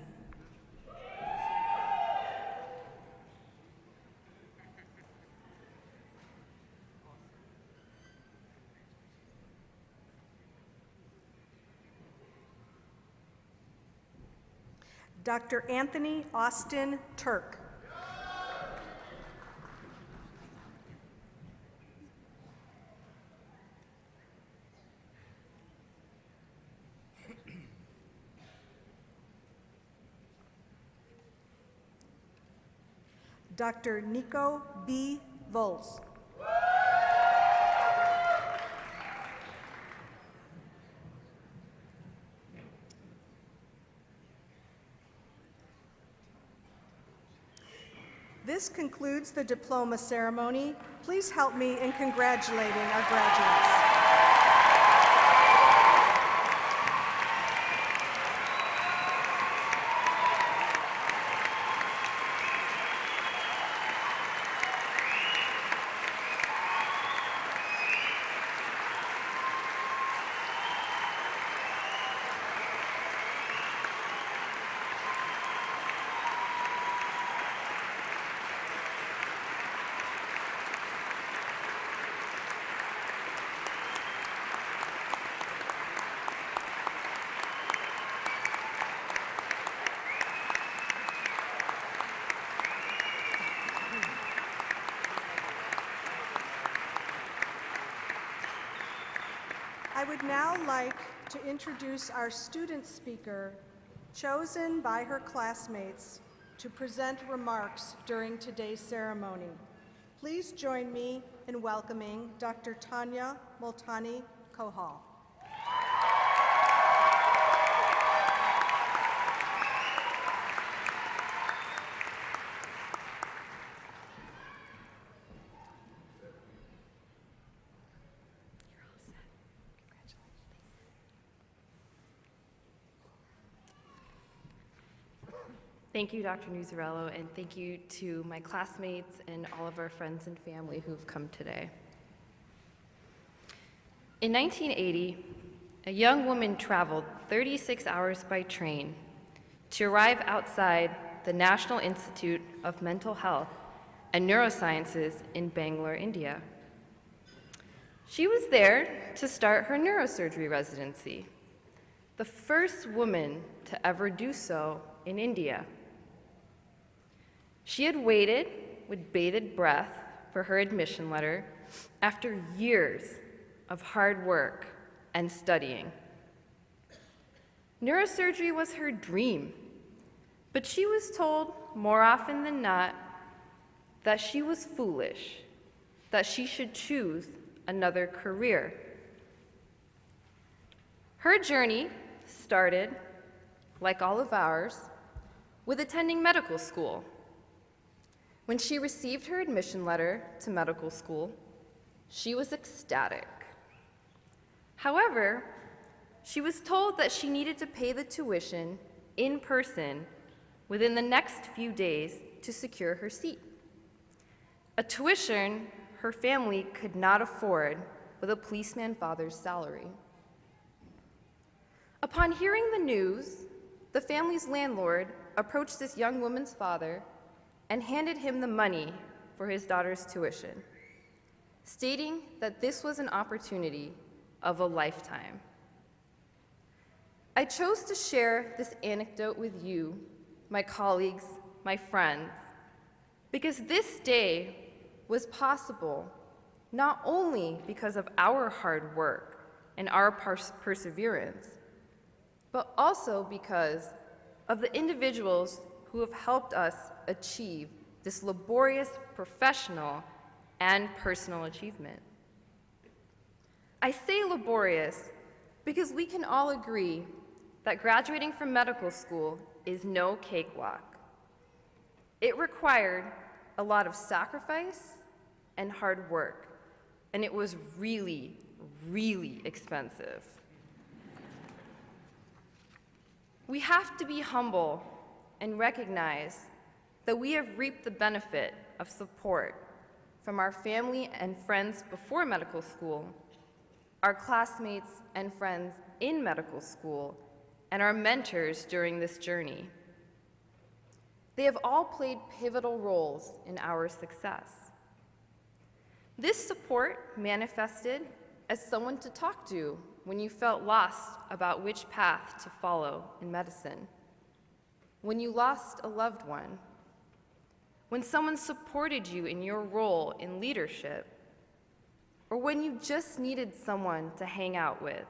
Dr. Anthony Austin Turk. Dr. Nico B. Vols. This concludes the diploma ceremony. Please help me in congratulating our graduates. I would now like to introduce our student speaker, chosen by her classmates to present remarks during today's ceremony. Please join me in welcoming Dr. Tanya Multani Kohal. Thank you, Dr. Nuzarello, and thank you to my classmates and all of our friends and family who've come today. In 1980, a young woman traveled 36 hours by train to arrive outside the National Institute of Mental Health and Neurosciences in Bangalore, India. She was there to start her neurosurgery residency, the first woman to ever do so in India. She had waited with bated breath for her admission letter after years of hard work and studying. Neurosurgery was her dream, but she was told more often than not that she was foolish, that she should choose another career. Her journey started, like all of ours, with attending medical school. When she received her admission letter to medical school, she was ecstatic. However, she was told that she needed to pay the tuition in person within the next few days to secure her seat. A tuition her family could not afford with a policeman father's salary. Upon hearing the news, the family's landlord approached this young woman's father and handed him the money for his daughter's tuition, stating that this was an opportunity of a lifetime. I chose to share this anecdote with you, my colleagues, my friends, because this day was possible not only because of our hard work and our perseverance, but also because of the individuals who have helped us achieve this laborious professional and personal achievement. I say laborious because we can all agree that graduating from medical school is no cakewalk. It required a lot of sacrifice and hard work, and it was really, really expensive. We have to be humble and recognize that we have reaped the benefit of support from our family and friends before medical school, our classmates and friends in medical school, and our mentors during this journey. They have all played pivotal roles in our success. This support manifested as someone to talk to when you felt lost about which path to follow in medicine. when you lost a loved one, when someone supported you in your role in leadership, or when you just needed someone to hang out with.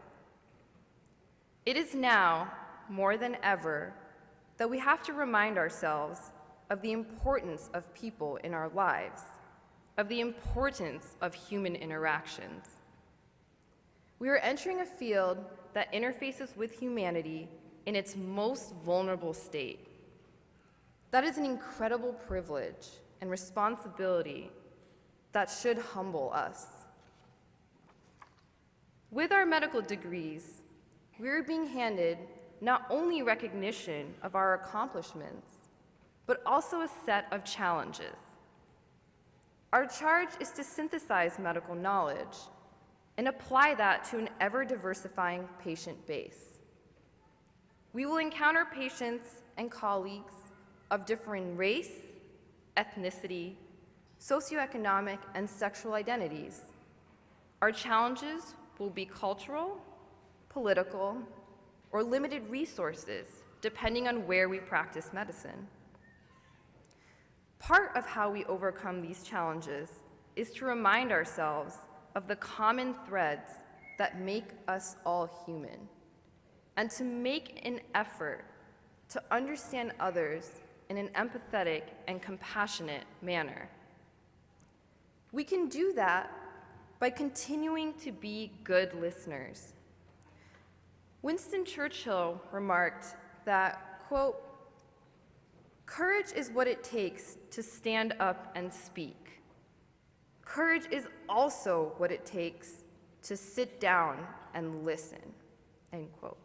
It is now, more than ever, that we have to remind ourselves of the importance of people in our lives, of the importance of human interactions. We are entering a field that interfaces with humanity in its most vulnerable state. That is an incredible privilege and responsibility that should humble us. With our medical degrees, we are being handed not only recognition of our accomplishments, but also a set of challenges. Our charge is to synthesize medical knowledge and apply that to an ever-diversifying patient base. We will encounter patients and colleagues of differing race, ethnicity, socioeconomic, and sexual identities. Our challenges will be cultural, political, or limited resources, depending on where we practice medicine. Part of how we overcome these challenges is to remind ourselves of the common threads that make us all human, and to make an effort to understand others in an empathetic and compassionate manner. We can do that by continuing to be good listeners. Winston Churchill remarked that, quote, "Courage is what it takes to stand up and speak. Courage is also what it takes to sit down and listen," end quote.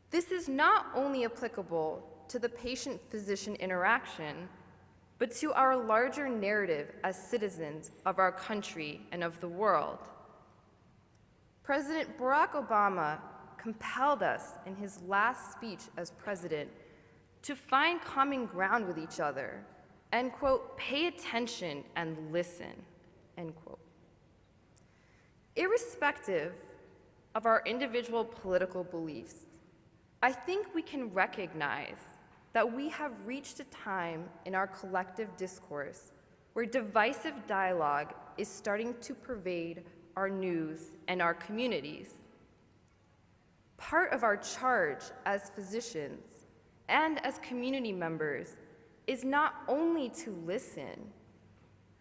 This is not only applicable to the patient-physician interaction, but to our larger narrative as citizens of our country and of the world. President Barack Obama compelled us in his last speech as president to find common ground with each other and, quote, "pay attention and listen," end quote. Irrespective of our individual political beliefs, I think we can recognize that we have reached a time in our collective discourse where divisive dialogue is starting to pervade our news and our communities. Part of our charge as physicians and as community members is not only to listen,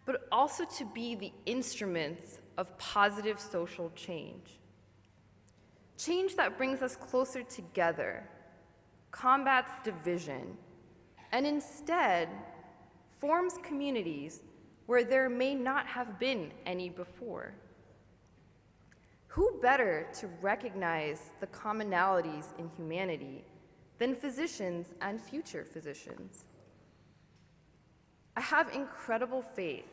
but also to be the instruments of positive social change. Change that brings us closer together, combats division, and instead forms communities where there may not have been any before. Who better to recognize the commonalities in humanity than physicians and future physicians? I have incredible faith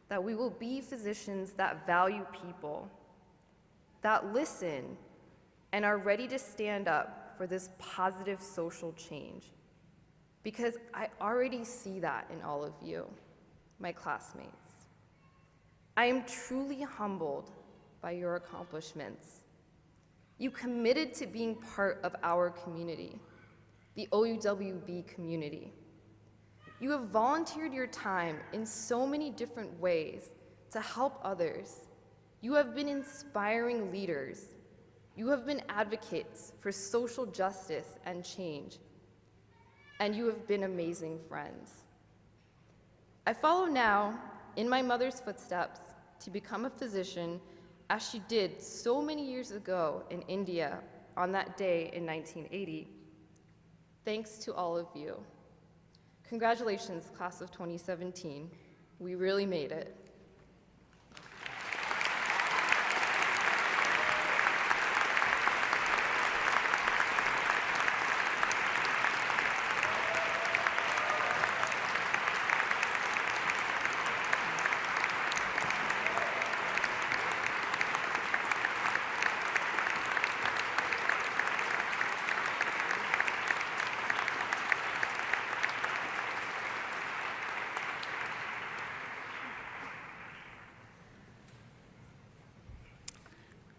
that we will be physicians that value people, that listen, and are ready to stand up for this positive social change. Because I already see that in all of you, my classmates. I am truly humbled by your accomplishments. You committed to being part of our community, the OUWB community. You have volunteered your time in so many different ways to help others. You have been inspiring leaders. You have been advocates for social justice and change. And you have been amazing friends. I follow now in my mother's footsteps to become a physician, as she did so many years ago in India on that day in 1980. Thanks to all of you. Congratulations, class of 2017. We really made it.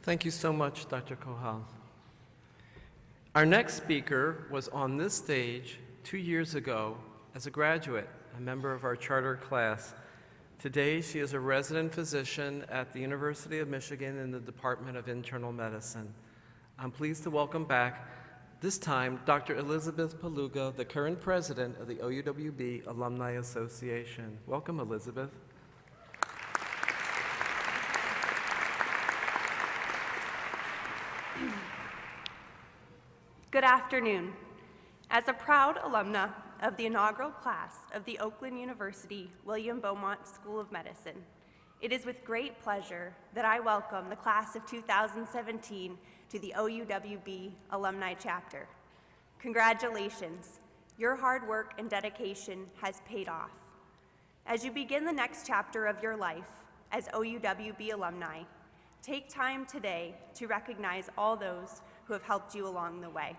Thank you so much, Dr. Kohal. Our next speaker was on this stage 2 years ago as a graduate, a member of our charter class. Today, she is a resident physician at the University of Michigan in the Department of Internal Medicine. I'm pleased to welcome back, this time, Dr. Elizabeth Paluga, the current president of the OUWB Alumni Association. Welcome, Elizabeth. Good afternoon. As a proud alumna of the inaugural class of the Oakland University William Beaumont School of Medicine, it is with great pleasure that I welcome the class of 2017 to the OUWB Alumni Chapter. Congratulations. Your hard work and dedication has paid off. As you begin the next chapter of your life as OUWB alumni, take time today to recognize all those who have helped you along the way.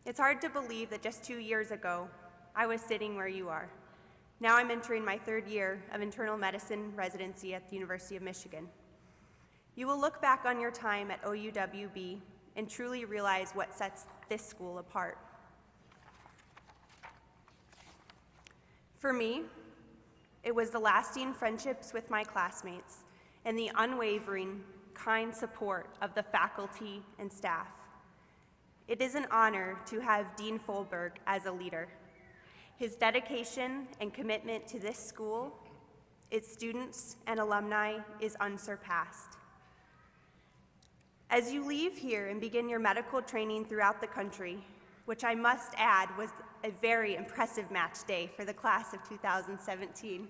It's hard to believe that just 2 years ago, I was sitting where you are. Now I'm entering my 3rd year of internal medicine residency at the University of Michigan. You will look back on your time at OUWB and truly realize what sets this school apart. For me, it was the lasting friendships with my classmates and the unwavering, kind support of the faculty and staff. It is an honor to have Dean Folberg as a leader. His dedication and commitment to this school, its students and alumni is unsurpassed. As you leave here and begin your medical training throughout the country, which I must add was a very impressive match day for the class of 2017.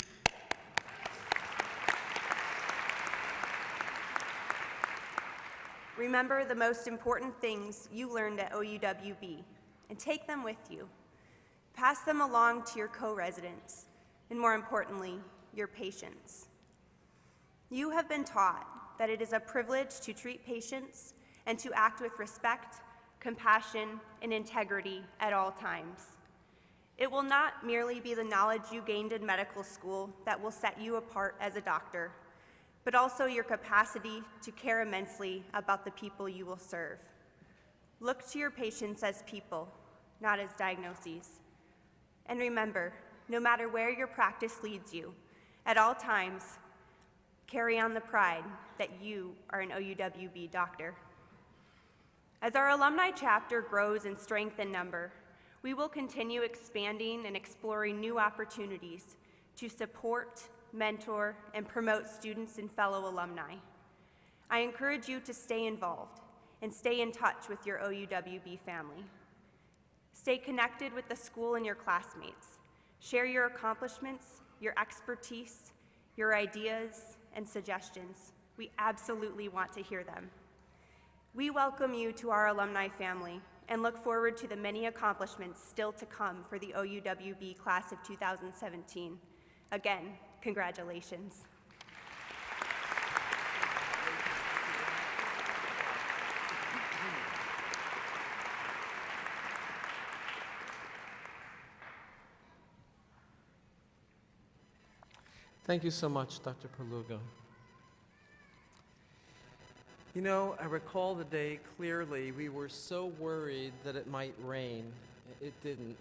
Remember the most important things you learned at OUWB and take them with you. Pass them along to your co-residents and, more importantly, your patients. You have been taught that it is a privilege to treat patients and to act with respect, compassion, and integrity at all times. It will not merely be the knowledge you gained in medical school that will set you apart as a doctor, but also your capacity to care immensely about the people you will serve. Look to your patients as people, not as diagnoses. And remember, no matter where your practice leads you, at all times, carry on the pride that you are an OUWB doctor. As our alumni chapter grows in strength and number, we will continue expanding and exploring new opportunities to support, mentor, and promote students and fellow alumni. I encourage you to stay involved and stay in touch with your OUWB family. Stay connected with the school and your classmates. Share your accomplishments, your expertise, your ideas, and suggestions. We absolutely want to hear them. We welcome you to our alumni family and look forward to the many accomplishments still to come for the OUWB class of 2017. Again, congratulations. Thank you so much, Dr. Paluga. You know, I recall the day clearly. We were so worried that it might rain. It didn't.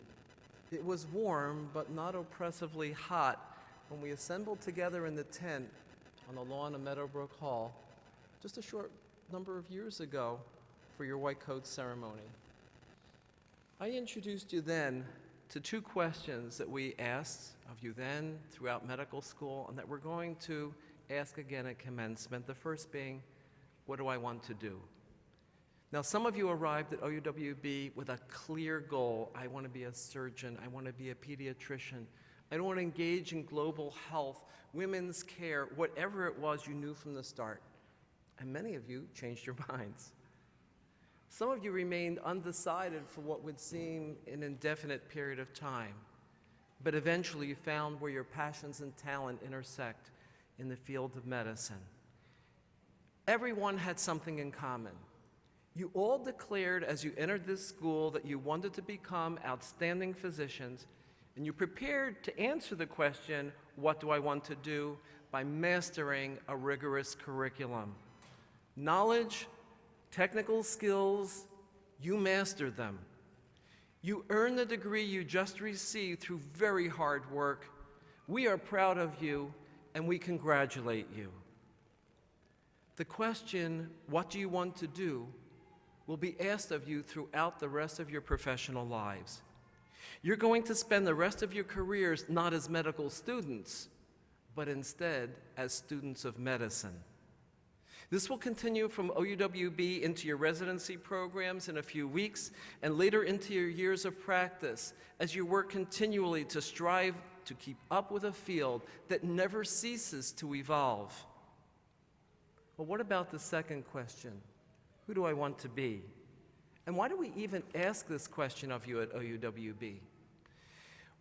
It was warm, but not oppressively hot when we assembled together in the tent on the lawn of Meadowbrook Hall just a short number of years ago for your white coat ceremony. I introduced you then to 2 questions that we asked of you then throughout medical school and that we're going to ask again at commencement. The first being, what do I want to do? Now, some of you arrived at OUWB with a clear goal. I want to be a surgeon. I want to be a pediatrician. I want to engage in global health, women's care, whatever it was you knew from the start. And many of you changed your minds. Some of you remained undecided for what would seem an indefinite period of time. But eventually you found where your passions and talent intersect in the field of medicine. Everyone had something in common. You all declared as you entered this school that you wanted to become outstanding physicians, and you prepared to answer the question, what do I want to do, by mastering a rigorous curriculum. Knowledge, technical skills, You mastered them. You earned the degree you just received through very hard work. We are proud of you, and we congratulate you. The question, what do you want to do, will be asked of you throughout the rest of your professional lives. You're going to spend the rest of your careers not as medical students, but instead as students of medicine. This will continue from OUWB into your residency programs in a few weeks and later into your years of practice as you work continually to strive to keep up with a field that never ceases to evolve. Well, what about the second question? Who do I want to be? And why do we even ask this question of you at OUWB?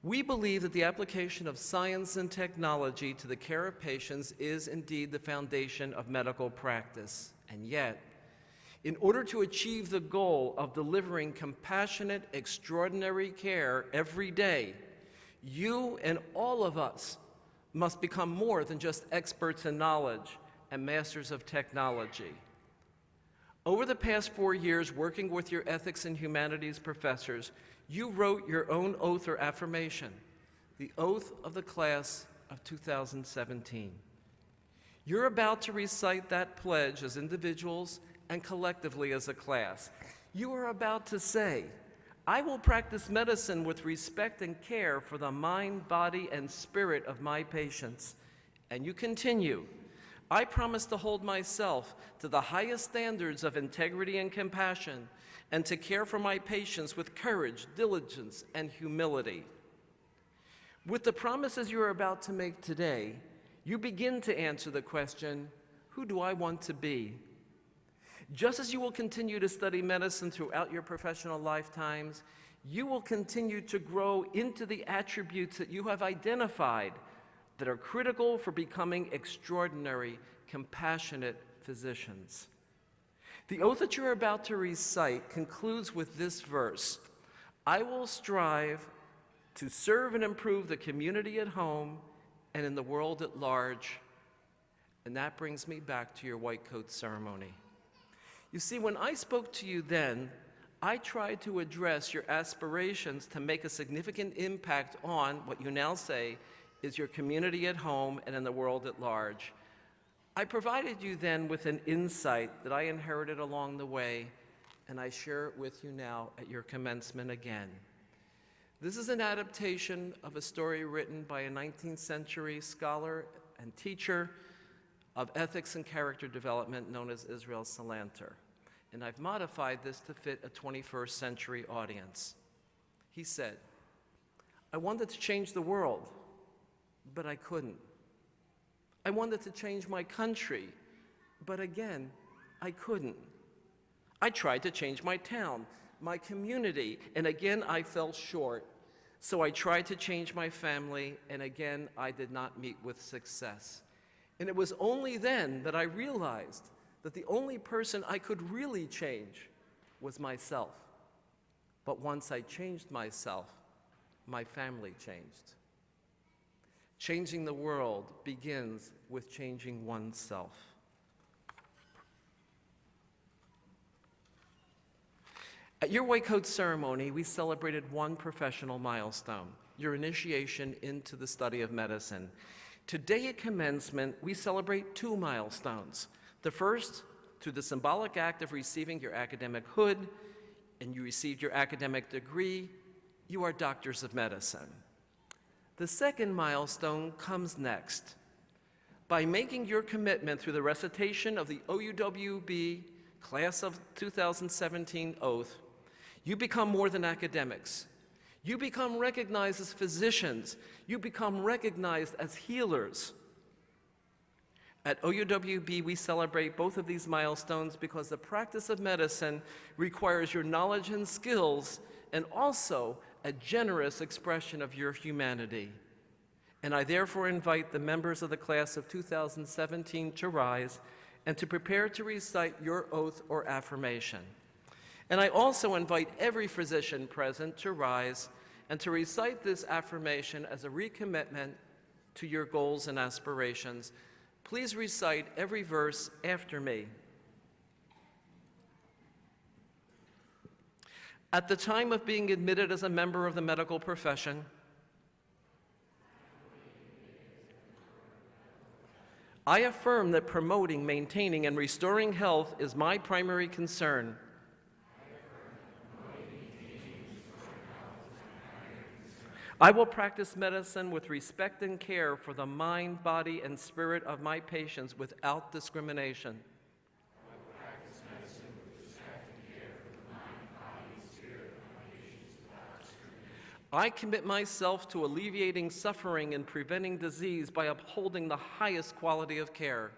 We believe that the application of science and technology to the care of patients is indeed the foundation of medical practice. And yet, in order to achieve the goal of delivering compassionate, extraordinary care every day, you and all of us must become more than just experts in knowledge and masters of technology. Over the past 4 years, working with your ethics and humanities professors, you wrote your own oath or affirmation, the oath of the class of 2017. You're about to recite that pledge as individuals and collectively as a class. You are about to say, I will practice medicine with respect and care for the mind, body, and spirit of my patients. And you continue, I promise to hold myself to the highest standards of integrity and compassion, and to care for my patients with courage, diligence, and humility. With the promises you are about to make today, you begin to answer the question, who do I want to be? Just as you will continue to study medicine throughout your professional lifetimes, you will continue to grow into the attributes that you have identified that are critical for becoming extraordinary, compassionate physicians. The oath that you're about to recite concludes with this verse, I will strive to serve and improve the community at home and in the world at large. And that brings me back to your white coat ceremony. You see, when I spoke to you then, I tried to address your aspirations to make a significant impact on what you now say is your community at home and in the world at large. I provided you then with an insight that I inherited along the way, and I share it with you now at your commencement again. This is an adaptation of a story written by a 19th century scholar and teacher of ethics and character development known as Israel Salanter. And I've modified this to fit a 21st century audience. He said, I wanted to change the world, but I couldn't. I wanted to change my country, but again, I couldn't. I tried to change my town, my community, and again, I fell short. So I tried to change my family, and again, I did not meet with success. And it was only then that I realized that the only person I could really change was myself. But once I changed myself, my family changed. Changing the world begins with changing oneself. At your white coat ceremony, we celebrated one professional milestone, your initiation into the study of medicine. Today at commencement, we celebrate two milestones. The first, through the symbolic act of receiving your academic hood, and you received your academic degree, you are doctors of medicine. The second milestone comes next. By making your commitment through the recitation of the OUWB Class of 2017 oath, you become more than academics. You become recognized as physicians. You become recognized as healers. At OUWB, we celebrate both of these milestones because the practice of medicine requires your knowledge and skills and also a generous expression of your humanity. And I therefore invite the members of the class of 2017 to rise and to prepare to recite your oath or affirmation. And I also invite every physician present to rise and to recite this affirmation as a recommitment to your goals and aspirations. Please recite every verse after me. At the time of being admitted as a member of the medical profession, I affirm that promoting, maintaining, and restoring health is my primary concern. I will practice medicine with respect and care for the mind, body, and spirit of my patients without discrimination. I commit myself to alleviating suffering and preventing disease by upholding the highest quality of care.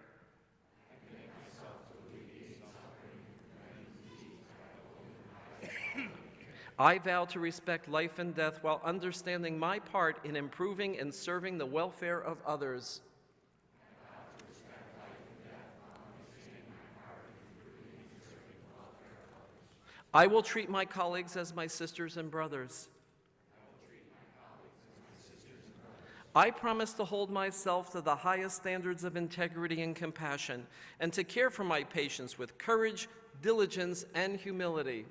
I vow to respect life and death while understanding my part in improving and serving the welfare of others. I will treat my colleagues as my sisters and brothers. I promise to hold myself to the highest standards of integrity and compassion, and to care for my patients with courage, diligence, and humility.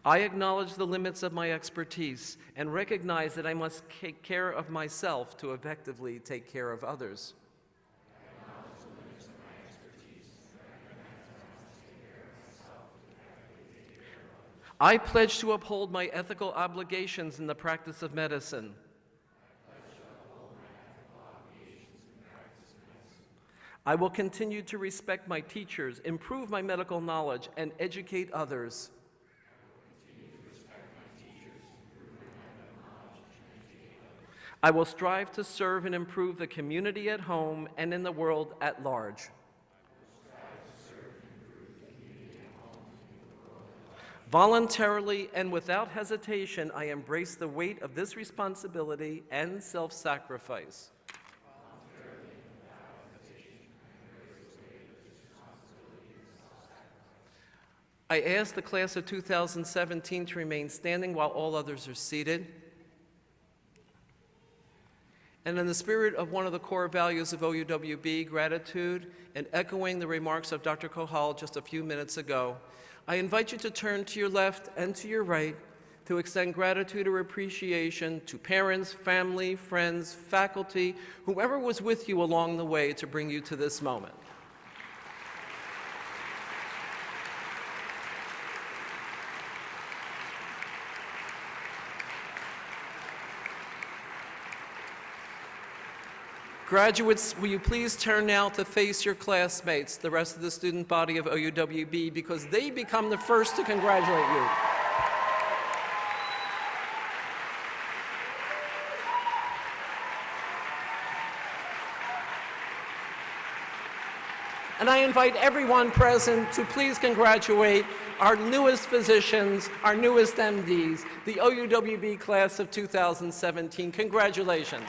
I acknowledge the limits of my expertise and recognize that I must take care of myself to effectively take care of others. I pledge to uphold my ethical obligations in the practice of medicine. I will continue to respect my teachers, improve my medical knowledge, and educate others. I will strive to serve and improve the community at home and in the world at large. Voluntarily and without hesitation, I embrace the weight of this responsibility and self-sacrifice. I ask the class of 2017 to remain standing while all others are seated. And in the spirit of one of the core values of OUWB, gratitude, and echoing the remarks of Dr. Kohal just a few minutes ago, I invite you to turn to your left and to your right to extend gratitude or appreciation to parents, family, friends, faculty, whoever was with you along the way to bring you to this moment. Graduates, will you please turn now to face your classmates, the rest of the student body of OUWB, because they become the first to congratulate you. And I invite everyone present to please congratulate our newest physicians, our newest MDs, the OUWB class of 2017. Congratulations.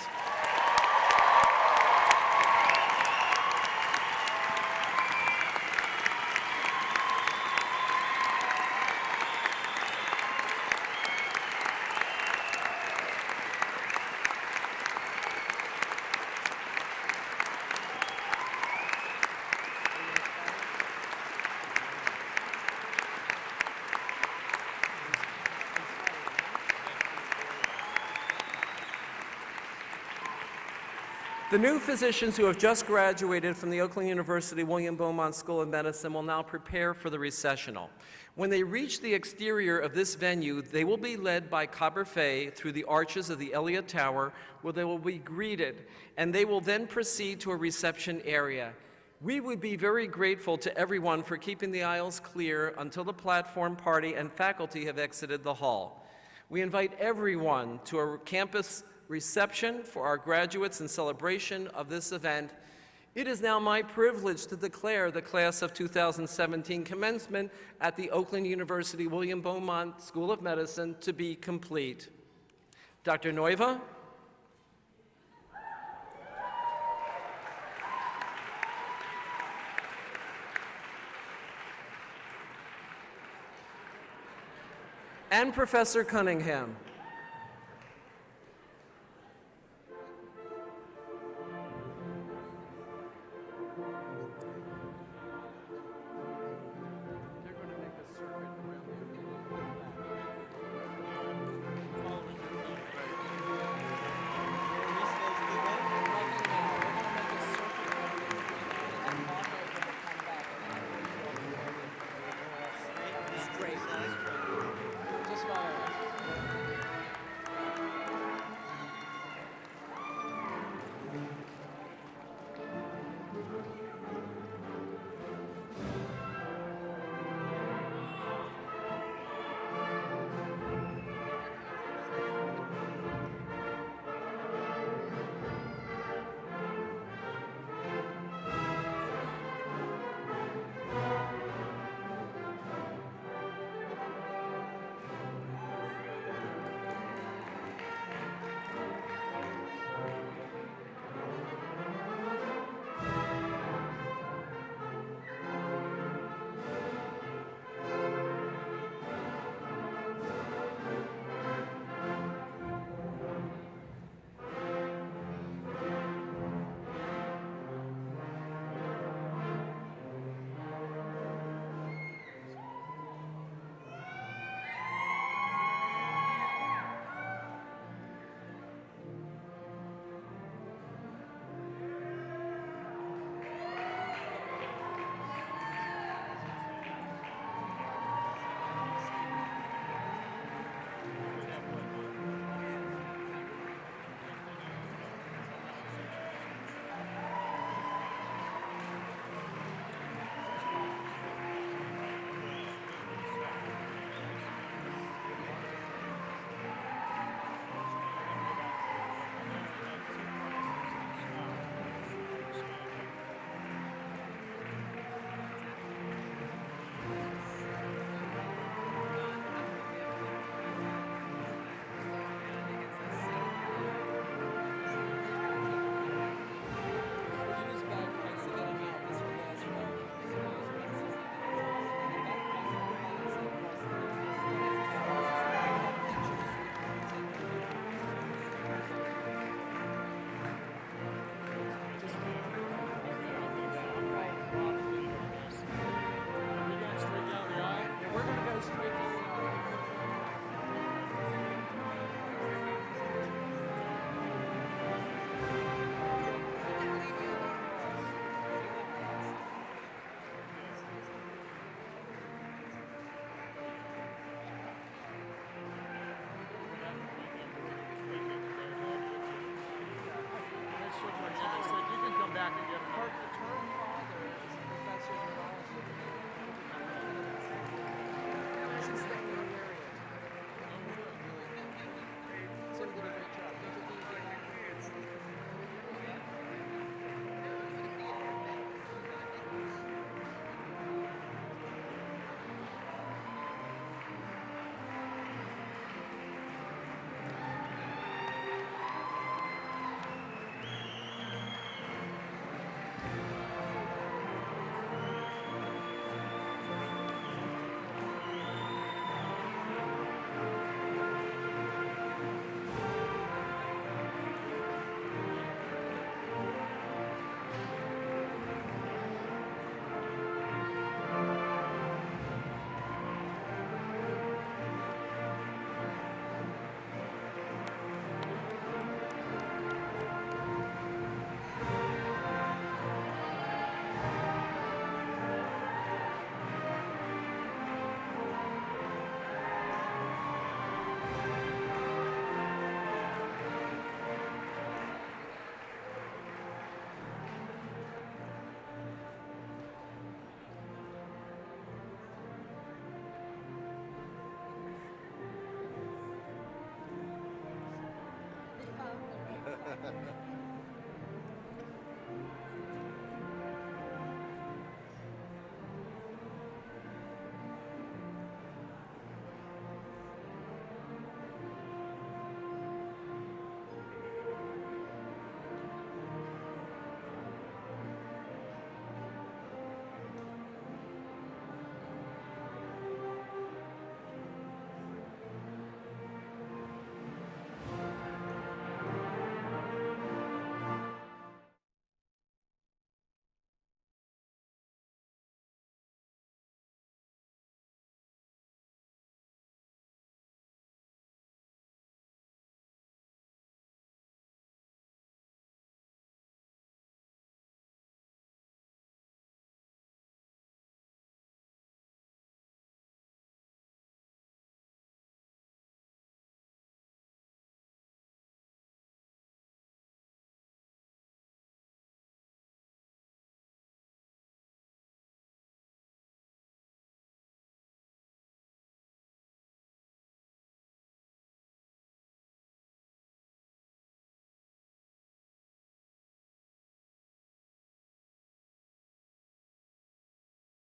The new physicians who have just graduated from the Oakland University William Beaumont School of Medicine will now prepare for the recessional. When they reach the exterior of this venue, they will be led by cabernet through the arches of the Elliott Tower, where they will be greeted, and they will then proceed to a reception area. We would be very grateful to everyone for keeping the aisles clear until the platform party and faculty have exited the hall. We invite everyone to a campus reception for our graduates in celebration of this event. It is now my privilege to declare the class of 2017 commencement at the Oakland University William Beaumont School of Medicine to be complete. Dr. Noiva? And Professor Cunningham.